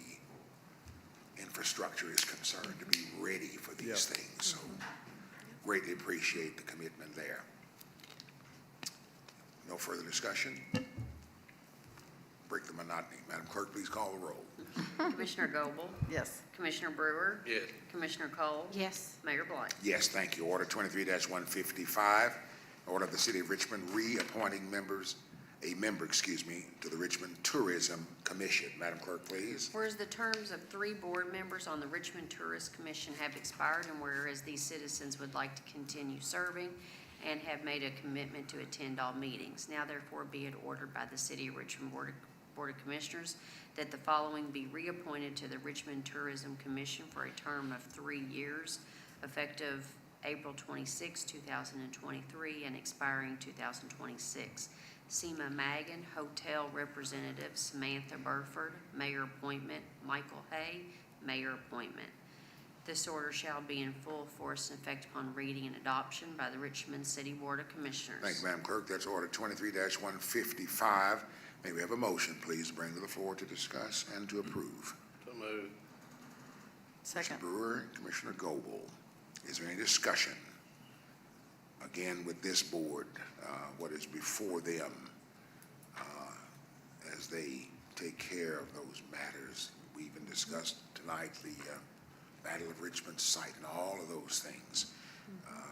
infrastructure is concerned, to be ready for these things. So greatly appreciate the commitment there. No further discussion? Break the monotony. Madam Clerk, please call the roll. Commissioner Goble? Yes. Commissioner Brewer? Yes. Commissioner Cole? Yes. Mayor Blight? Yes, thank you. Order 23-155, order of the City of Richmond reappointing a member, to the Richmond Tourism Commission. Madam Clerk, please. Whereas the terms of 3 board members on the Richmond Tourist Commission have expired, and whereas these citizens would like to continue serving and have made a commitment to attend all meetings, now therefore be it ordered by the City of Richmond Board of Commissioners that the following be reappointed to the Richmond Tourism Commission for a term of 3 years, effective April 26, 2023, and expiring 2026. Seema Magan, Hotel Representative; Samantha Burford, Mayor Appointment; Michael Hay, Mayor Appointment. This order shall be in full force and effect upon reading and adoption by the Richmond City Board of Commissioners. Thank you, Madam Clerk. That's order 23-155. May we have a motion, please, to bring to the floor to discuss and to approve? So moved. Second. Commissioner Brewer and Commissioner Goble. Is there any discussion? Again, with this board, what is before them as they take care of those matters. We even discussed tonight the Battle of Richmond site and all of those things.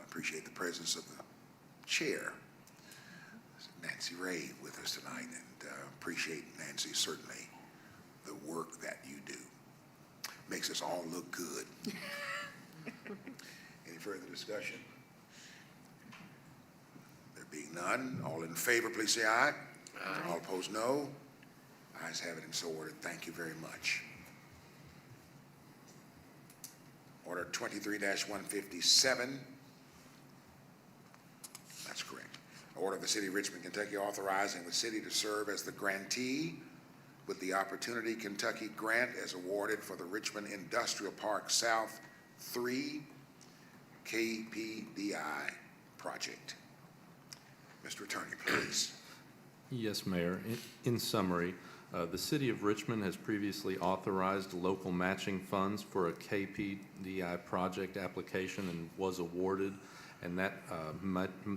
Appreciate the presence of the chair, Nancy Ray, with us tonight, and appreciate, Nancy, certainly the work that you do. Makes us all look good. Any further discussion? There being none, all in favor, please say aye. Aye. All opposed, no. Ayes have it and so ordered. Thank you very much. Order 23-157. That's correct. Order of the City of Richmond, Kentucky, authorizing the city to serve as the grantee with the Opportunity Kentucky Grant as awarded for the Richmond Industrial Park South 3 KPDI project. Mr. Attorney, please. Yes, Mayor. In summary, the City of Richmond has previously authorized local matching funds for a KPDI project application and was awarded, and that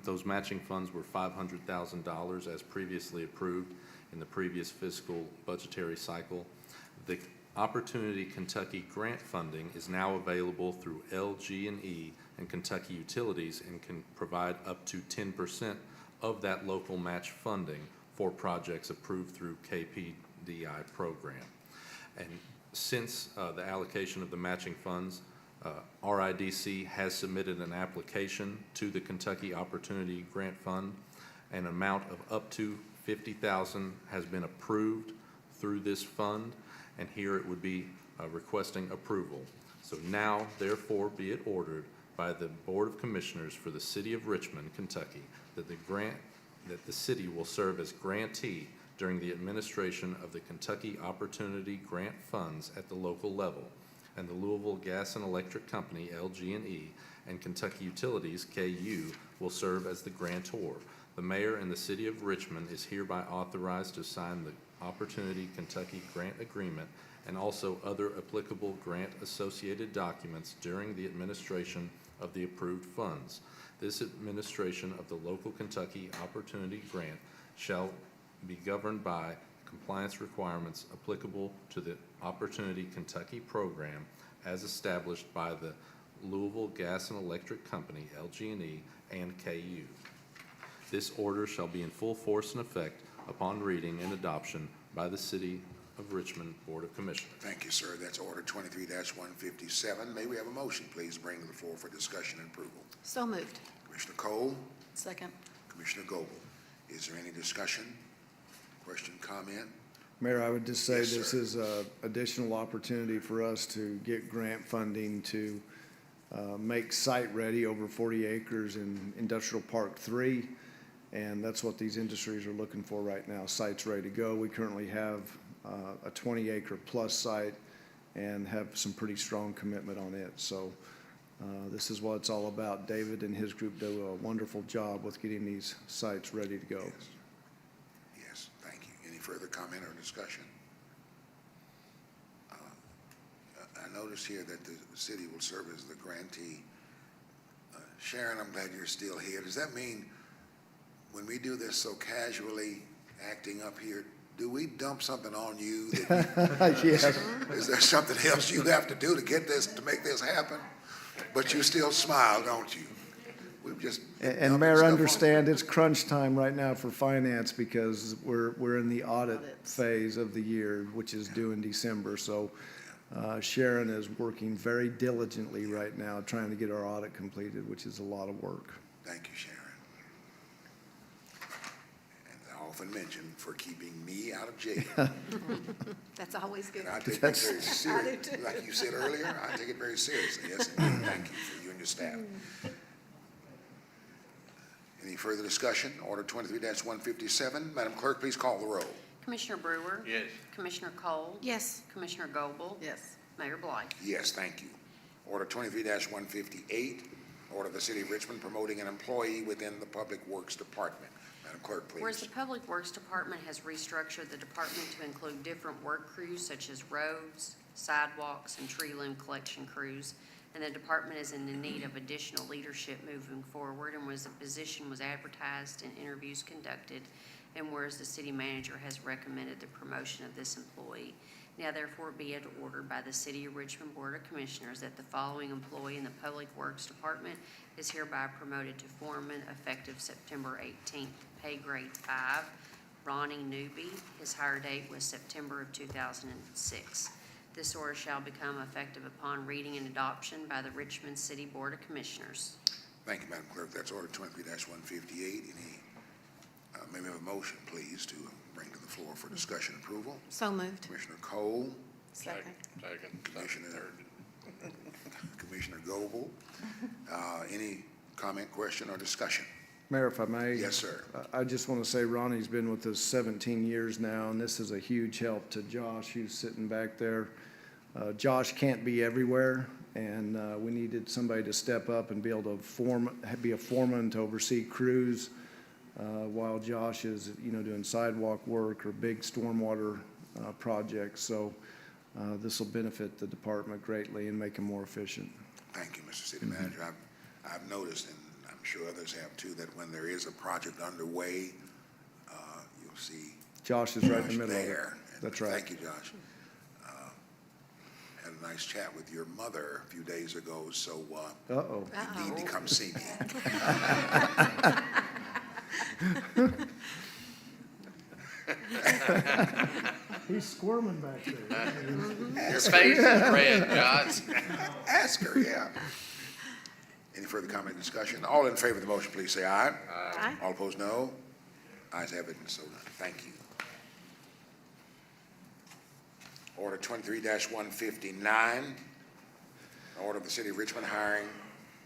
those matching funds were $500,000 as previously approved in the previous fiscal budgetary cycle. The Opportunity Kentucky grant funding is now available through LG&E and Kentucky Utilities and can provide up to 10% of that local match funding for projects approved through KPDI program. And since the allocation of the matching funds, RIDC has submitted an application to the Kentucky Opportunity Grant Fund. An amount of up to $50,000 has been approved through this fund, and here it would be requesting approval. So now, therefore, be it ordered by the Board of Commissioners for the City of Richmond, Kentucky, that the city will serve as grantee during the administration of the Kentucky Opportunity Grant Funds at the local level, and the Louisville Gas and Electric Company, LG&E, and Kentucky Utilities, KU, will serve as the grantor. The mayor and the City of Richmond is hereby authorized to sign the Opportunity Kentucky Grant Agreement and also other applicable grant-associated documents during the administration of the approved funds. This administration of the local Kentucky Opportunity Grant shall be governed by compliance requirements applicable to the Opportunity Kentucky program as established by the Louisville Gas and Electric Company, LG&E, and KU. This order shall be in full force and effect upon reading and adoption by the City of Richmond Board of Commissioners. Thank you, sir. That's order 23-157. May we have a motion, please, bring to the floor for discussion and approval? So moved. Commissioner Cole, Second. Commissioner Goble. Is there any discussion, question, comment? Mayor, I would just say Yes, this sir. is an additional opportunity for us to get grant funding to make site-ready over 40 acres in Industrial Park 3. And that's what these industries are looking for right now, sites ready to go. We currently have a 20-acre plus site and have some pretty strong commitment on it. So this is what it's all about. David and his group do a wonderful job with getting these sites ready to go. Yes. Yes, thank you. Any further comment or discussion? I noticed here that the city will serve as the grantee. Sharon, I'm glad you're still here. Does that mean when we do this so casually, acting up here, do we dump something on you? Yes. Is there something else you have to do to get this, to make this happen? But you still smile, don't you? We've just. And Mayor, understand it's crunch time right now for finance because we're in the audit phase of the year, which is due in December. So Sharon is working very diligently right now, trying to get our audit completed, which is a lot of work. Thank you, Sharon. And I often mention for keeping me out of jail. That's always good. And I take that very seriously. Like you said earlier, I take it very seriously. Yes, indeed. Thank you for you and your staff. Any further discussion? Order 23-157. Madam Clerk, please call the roll. Commissioner Brewer? Yes. Commissioner Cole? Yes. Commissioner Goble? Yes. Mayor Blythe? Yes, thank you. Order 23-158. Order of the City of Richmond promoting an employee within the Public Works Department. Madam Clerk, Whereas please. the Public Works Department has restructured the department to include different work crews such as roads, sidewalks, and tree limb collection crews, and the department is in the need of additional leadership moving forward, and whereas the position was advertised and interviews conducted, and whereas the city manager has recommended the promotion of this employee, now therefore be it ordered by the City of Richmond Board of Commissioners that the following employee in the Public Works Department is hereby promoted to foreman effective September 18th, pay grade 5, Ronnie Newby. His hire date was September of 2006. This order shall become effective upon reading and adoption by the Richmond City Board of Commissioners. Thank you, Madam Clerk. That's order 23-158. May we have a motion, please, to bring to the floor for discussion and approval? So moved. Commissioner Cole, Second. Commissioner Goble. Any comment, question, or discussion? Mayor, if I may? Yes, sir. I just want to say Ronnie's been with us 17 years now, and this is a huge help to Josh, who's sitting back there. Josh can't be everywhere, and we needed somebody to step up and be able to be a foreman to oversee crews while Josh is, doing sidewalk work or big stormwater projects. So this will benefit the department greatly and make him more efficient. Thank you, Mr. City Manager. I've noticed, and I'm sure others have too, that when there is a project underway, you'll see Josh is right in the middle of it. there. And That's right. Thank you, Josh. Had a nice chat with your mother a few days ago, so Uh-oh. you need to come see me. He's squirming back there. Your face is red, Josh. Ask her, yeah. Any further comment, discussion? All in favor of the motion, please say aye. Aye. All opposed, no. Ayes have it, and so done. Thank you. Order 23-159, order of the City of Richmond hiring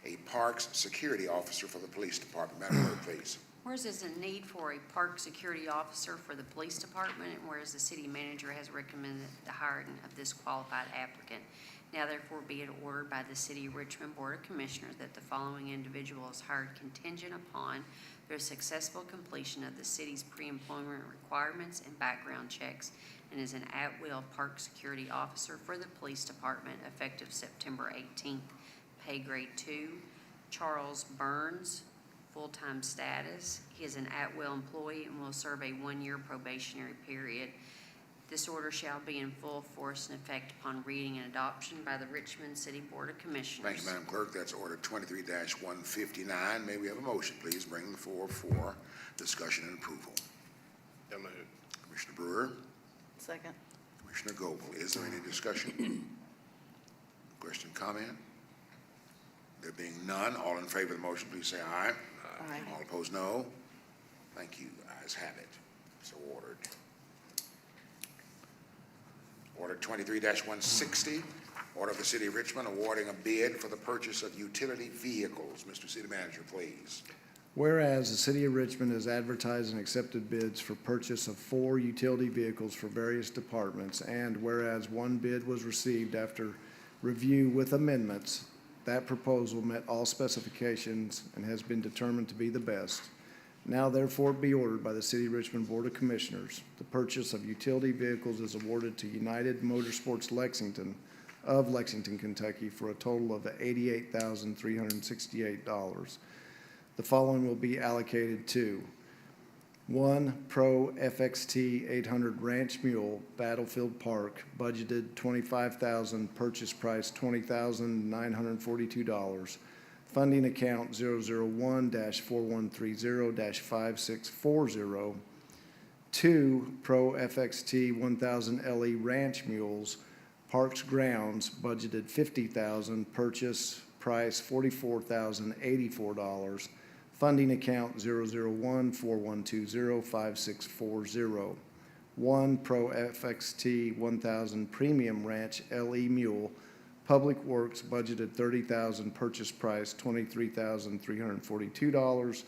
a Parks Security Officer for the Police Department. Madam Clerk, please. Whereas there's a need for a park security officer for the police department, and whereas the city manager has recommended the hiring of this qualified applicant, now therefore be it ordered by the City of Richmond Board of Commissioners that the following individual is hired contingent upon their successful completion of the city's pre-employment requirements and background checks, and is an at-will park security officer for the police department effective September 18th, pay grade 2. Charles Burns, full-time status. He is an at-will employee and will serve a 1-year probationary period. This order shall be in full force and effect upon reading and adoption by the Richmond City Board of Commissioners. Thank you, Madam Clerk. That's order 23-159. May we have a motion, please? Bring the floor for discussion and approval. So moved. Commissioner Brewer, Second. Commissioner Goble. Is there any discussion? Question, comment? There being none, all in favor of the motion, please say aye. Aye. All opposed, no. Thank you. Ayes have it. So ordered. Order 23-160, Order of the City of Richmond awarding a bid for the purchase of utility vehicles. Mr. City Manager, please. Whereas the City of Richmond has advertised and accepted bids for purchase of 4 utility vehicles for various departments, and whereas one bid was received after review with amendments, that proposal met all specifications and has been determined to be the best. Now therefore be ordered by the City of Richmond Board of Commissioners, the purchase of utility vehicles is awarded to United Motorsports Lexington of Lexington, Kentucky, for a total of $88,368. The following will be allocated to: 1 Pro FXT 800 Ranch Mule, Battlefield Park, budgeted $25,000, purchase price $20,942. Funding account 001-4130-5640. 2 Pro FXT 1000 LE Ranch Mules, Parks Grounds, budgeted $50,000, purchase price $44,084. Funding account 001-4120-5640. 1 Pro FXT 1000 Premium Ranch LE Mule, Public Works, budgeted $30,000, purchase price $23,342.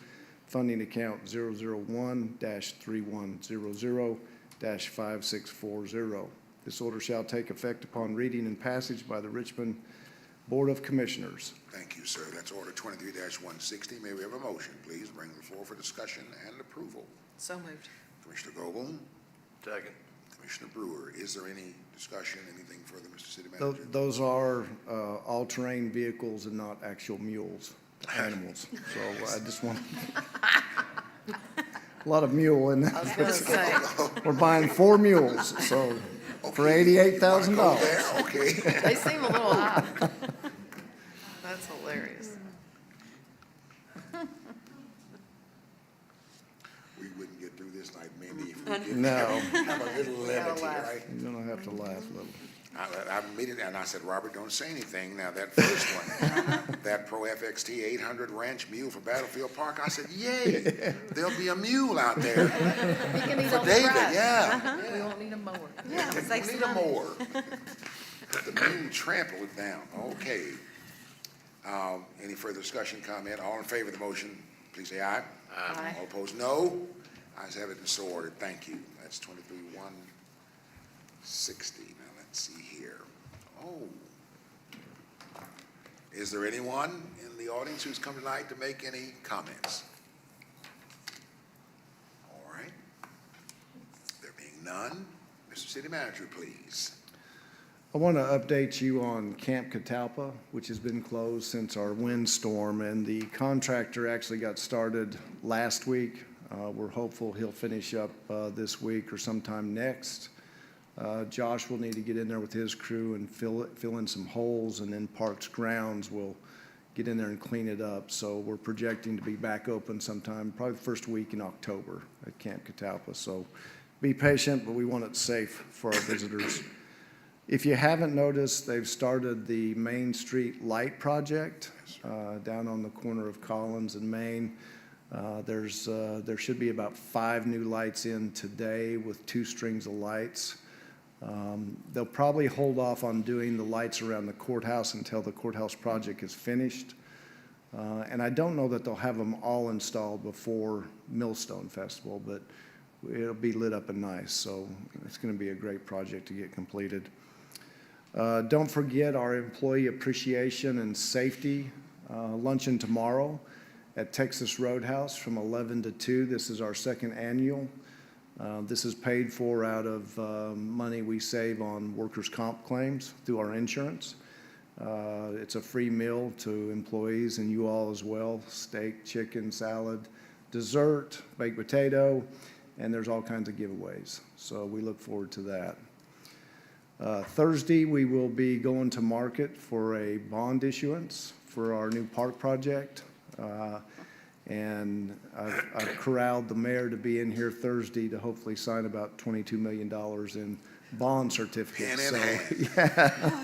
Funding account 001-3100-5640. This order shall take effect upon reading and passage by the Richmond Board of Commissioners. Thank you, sir. That's Order 23-160. May we have a motion, please? Bring the floor for discussion and approval. So moved. Commissioner Goble, Second. Commissioner Brewer. Is there any discussion, anything further, Mr. City Manager? Those are all-terrain vehicles and not actual mules, animals. So I just want, a lot of mule in I was gonna say, We're buying 4 mules, so for $88,000. Go there? Okay. they seem a little high. That's hilarious. We wouldn't get through this night, Mindy, if we didn't No, have a little levity, laugh. right? you're gonna have to laugh a little. I made it, and I said, Robert, don't say anything. Now, that first one, that Pro FXT 800 Ranch Mule for Battlefield Park, I said, yay, there'll be a mule out there He can eat for all the David, grass. yeah. We won't need a mower. Yeah, We save need some a money. mower. The mule trample it down, okay. Any further discussion, comment? All in favor of the motion, please say aye. Aye. All opposed, no. Ayes have it and so ordered. Thank you. That's 23-160. Now, let's see here. Oh. Is there anyone in the audience who's come tonight to make any comments? All right. There being none, Mr. City Manager, please. I want to update you on Camp Catalpa, which has been closed since our windstorm, and the contractor actually got started last week. We're hopeful he'll finish up this week or sometime next. Josh will need to get in there with his crew and fill in some holes, and then Parks Grounds will get in there and clean it up. So we're projecting to be back open sometime, probably the first week in October at Camp Catalpa. So be patient, but we want it safe for our visitors. If you haven't noticed, they've started the Main Street Light Project down on the corner of Collins and Main. There should be about 5 new lights in today with 2 strings of lights. They'll probably hold off on doing the lights around the courthouse until the courthouse project is finished. And I don't know that they'll have them all installed before Millstone Festival, but it'll be lit up and nice. So it's going to be a great project to get completed. Don't forget our employee appreciation and safety luncheon tomorrow at Texas Roadhouse from 11 to 2. This is our 2nd annual. This is paid for out of money we save on workers' comp claims through our insurance. It's a free meal to employees and you all as well. Steak, chicken, salad, dessert, baked potato, and there's all kinds of giveaways. So we look forward to that. Thursday, we will be going to market for a bond issuance for our new park project. And I've corralled the mayor to be in here Thursday to hopefully sign about $22 million in bond certificates. Hand in So, yeah.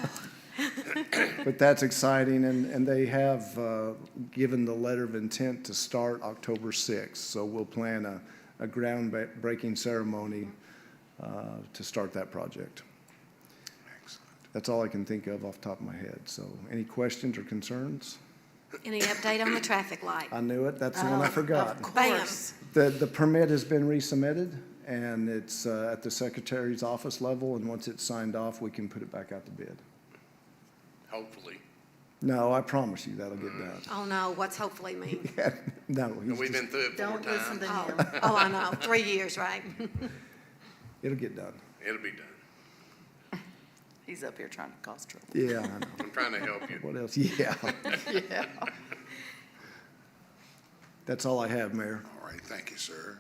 But that's exciting, and they have given the letter of intent to start October 6th. So we'll plan a groundbreaking ceremony to start that project. Excellent. That's all I can think of off the top of my head. So any questions or concerns? Any update on the traffic light? I knew it. That's the one I forgot. Of Bam. course. The permit has been resubmitted, and it's at the secretary's office level, and once it's signed off, we can put it back out to bid. Hopefully. No, I promise you that'll get done. Oh, no, what's hopefully mean? No, he's We've just- been through it 4 Don't listen times. to him. Oh, I know, 3 years, right? it'll get done. It'll be done. He's up here trying to cause trouble. Yeah, I know. I'm trying to help you. What else? Yeah, Yeah. that's all I have, Mayor. All right, thank you, sir.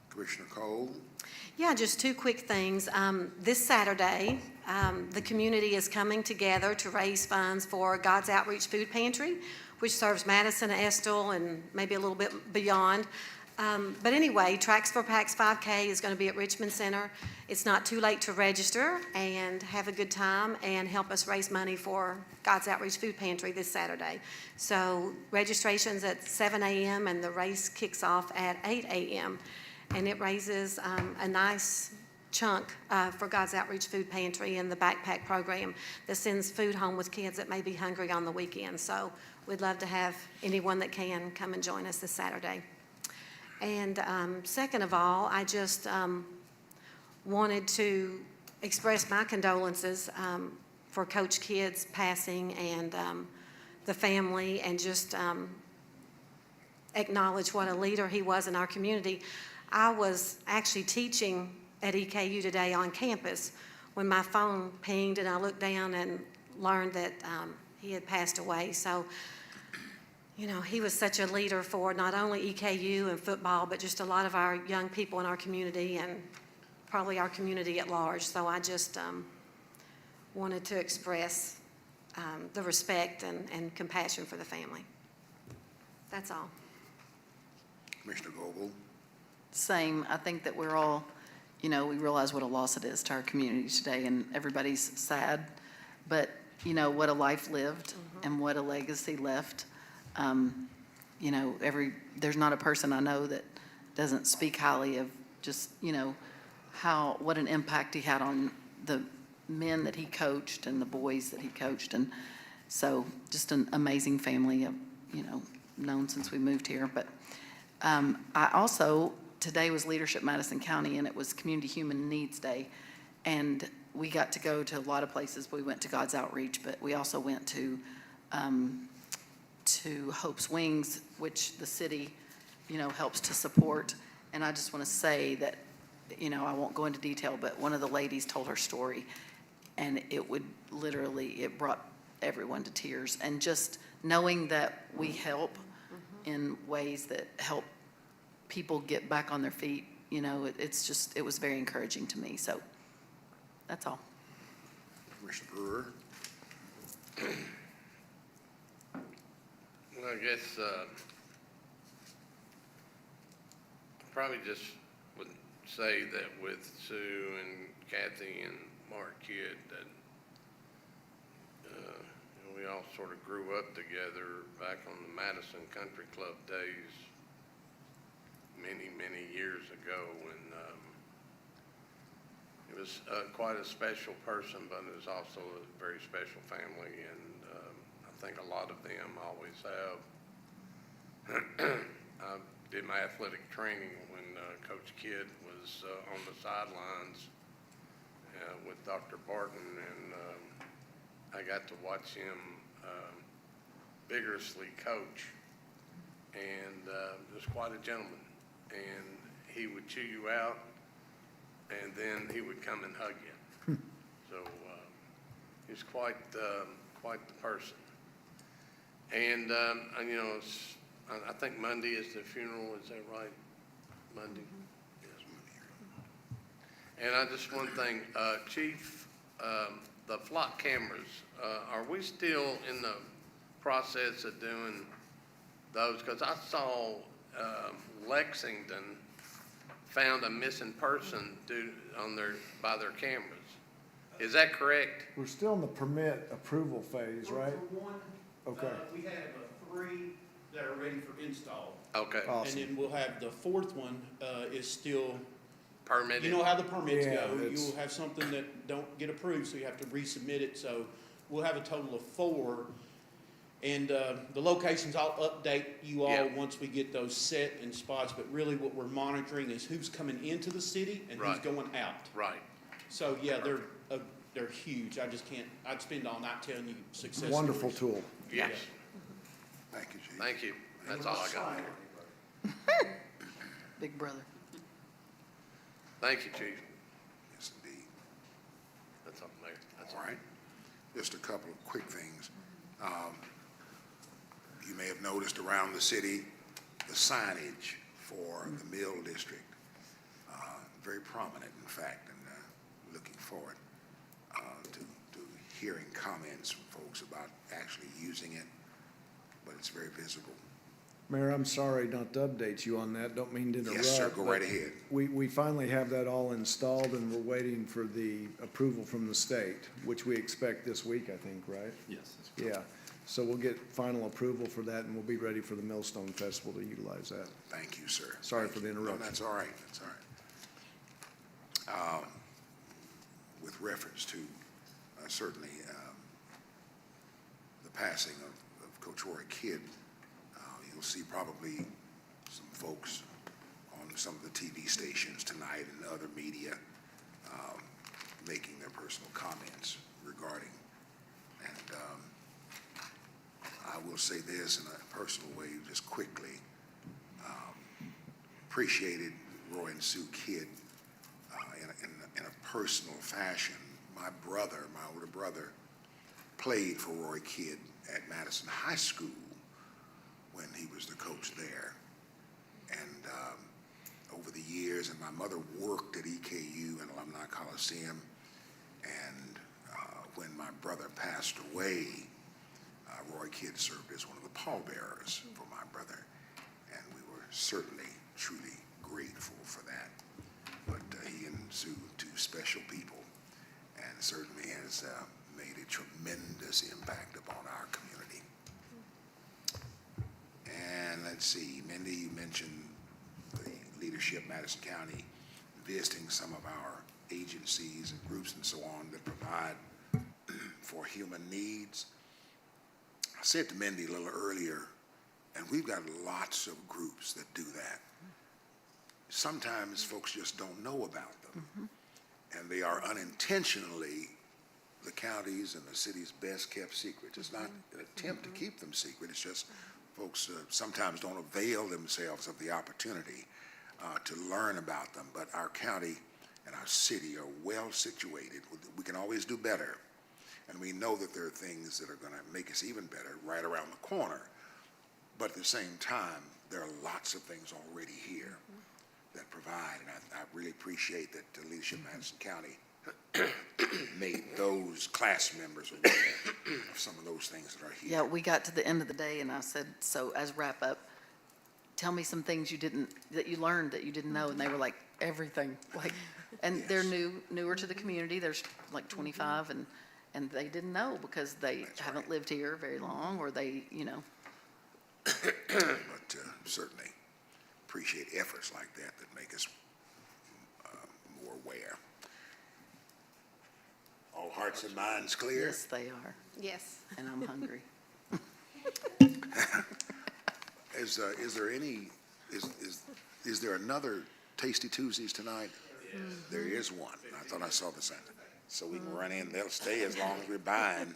Commissioner Cole? Yeah, just 2 quick things. This Saturday, the community is coming together to raise funds for God's Outreach Food Pantry, which serves Madison, Estill, and maybe a little bit beyond. But anyway, Tracks for Packs 5K is going to be at Richmond Center. It's not too late to register and have a good time and help us raise money for God's Outreach Food Pantry this Saturday. So registration's at 7 a.m. and the race kicks off at 8 a.m. And it raises a nice chunk for God's Outreach Food Pantry and the backpack program that sends food home with kids that may be hungry on the weekend. So we'd love to have anyone that can come and join us this Saturday. And second of all, I just wanted to express my condolences for Coach Kidd's passing and the family, and just acknowledge what a leader he was in our community. I was actually teaching at EKU today on campus when my phone pinged, and I looked down and learned that he had passed away. So, you know, he was such a leader for not only EKU and football, but just a lot of our young people in our community and probably our community at large. So I just wanted to express the respect and compassion for the family. That's all. Commissioner Goble? Same. I think that we're all, we realize what a loss it is to our community today, and everybody's sad. But, what a life lived and what a legacy left. There's not a person I know that doesn't speak highly of just, what an impact he had on the men that he coached and the boys that he coached. And so just an amazing family, known since we moved here. But I also, today was Leadership Madison County, and it was Community Human Needs Day. And we got to go to a lot of places. We went to God's Outreach, but we also went to Hope's Wings, which the city, helps to support. And I just want to say that, I won't go into detail, but one of the ladies told her story, and it brought everyone to tears. And just knowing that we help in ways that help people get back on their feet, it was very encouraging to me. So that's all. Commissioner Brewer? Well, I guess, probably just would say that with Sue and Kathy and Mark Kidd, that, we all sort of grew up together back on the Madison Country Club days many, many years ago, when, it was quite a special person, but it was also a very special family, and I think a lot of them always have. I did my athletic training when Coach Kidd was on the sidelines with Dr. Barton, and I got to watch him vigorously coach, and was quite a gentleman. And he would chew you out, and then he would come and hug you. So he's quite the person. And I think Monday is the funeral. Is that right? Monday. Yes, Monday. And I just one thing, Chief, the flock cameras. Are we still in the process of doing those? Because I saw Lexington found a missing person by their cameras. Is that correct? We're still in the permit approval phase, right? For one, Okay. we have 3 that are ready for install. Okay. Awesome. And then we'll have the 4th one is still permitted? You know how the permits Yeah, go. it's- You'll have something that don't get approved, so you have to resubmit it. So we'll have a total of 4. And the locations, I'll update you all Yeah. once we get those set in spots. But really what we're monitoring is who's coming into the city and who's Right. going out. Right. So, yeah, they're huge. I just can't, I'd spend all night telling you success stories. Wonderful tool. Yes. Thank you, Chief. Thank you. That's all I got. Big brother. Thank you, Chief. Yes, indeed. That's all, Mayor. That's All right. Just a couple of quick things. You may have noticed around the city, the signage for the Mill District, very prominent, in fact, and looking forward to hearing comments from folks about actually using it, but it's very visible. Mayor, I'm sorry not to update you on that. Don't mean to interrupt. Yes, sir. Go right but ahead. We finally have that all installed, and we're waiting for the approval from the state, which we expect this week, I think, right? Yes. Yeah. So we'll get final approval for that, and we'll be ready for the Millstone Festival to utilize that. Thank you, sir. Sorry Thank for the you. No, interruption. that's all right. That's all right. With reference to certainly the passing of Coach Roy Kidd, you'll see probably some folks on some of the TV stations tonight and other media making their personal comments regarding. And I will say this in a personal way, just quickly. Appreciated Roy and Sue Kidd in a personal fashion. My older brother, played for Roy Kidd at Madison High School when he was the coach there. And over the years, and my mother worked at EKU and Alumni Coliseum. And when my brother passed away, Roy Kidd served as one of the pallbearers for my brother. And we were certainly, truly grateful for that. But he and Sue, two special people, and certainly has made a tremendous impact upon our community. And let's see, Mindy, you mentioned the leadership, Madison County, visiting some of our agencies and groups and so on that provide for human needs. I said to Mindy a little earlier, and we've got lots of groups that do that. Sometimes folks just don't know about them. And they are unintentionally the county's and the city's best kept secrets. It's not an attempt to keep them secret. It's just folks sometimes don't avail themselves of the opportunity to learn about them. But our county and our city are well situated. We can always do better. And we know that there are things that are going to make us even better right around the corner. But at the same time, there are lots of things already here that provide. And I really appreciate that the leadership of Madison County made those class members aware of some of those things that are here. Yeah, we got to the end of the day and I said, so as wrap up, tell me some things that you learned that you didn't know. And they were like, everything. And they're newer to the community. There's like 25 and they didn't know because they haven't lived here very long or they, But certainly appreciate efforts like that make us more aware. All hearts and minds clear? Yes, they are. Yes. And I'm hungry. Is there another Tasty Tuesdays tonight? There is one. I thought I saw the sign. So we can run in, they'll stay as long as we're buying.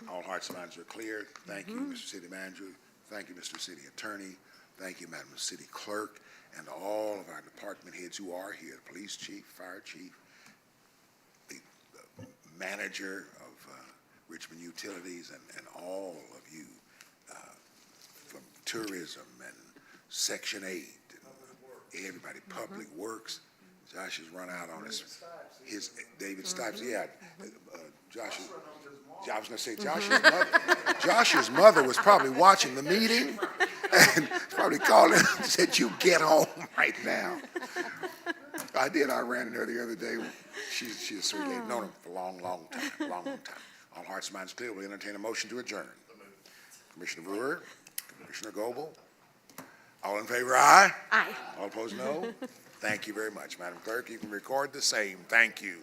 All hearts and minds are clear. Thank you, Mr. City Manager. Thank you, Mr. City Attorney. Thank you, Madam City Clerk, and all of our department heads who are here, the police chief, fire chief, the manager of Richmond Utilities, and all of you from tourism and Section 8, and everybody, Public Works. Josh has run out on his David Stipes, yeah. I was going to say Josh's mother was probably watching the meeting and probably called and said, "You get home right now." I ran into her the other day. She's a sweet lady. Known her for a long, long time, long, long time. All hearts and minds clear. We'll entertain a motion to adjourn. Commissioner Brewer, Commissioner Goebel. All in favor, aye. Aye. All opposed, no. Thank you very much, Madam Clerk. You can record the same. Thank you.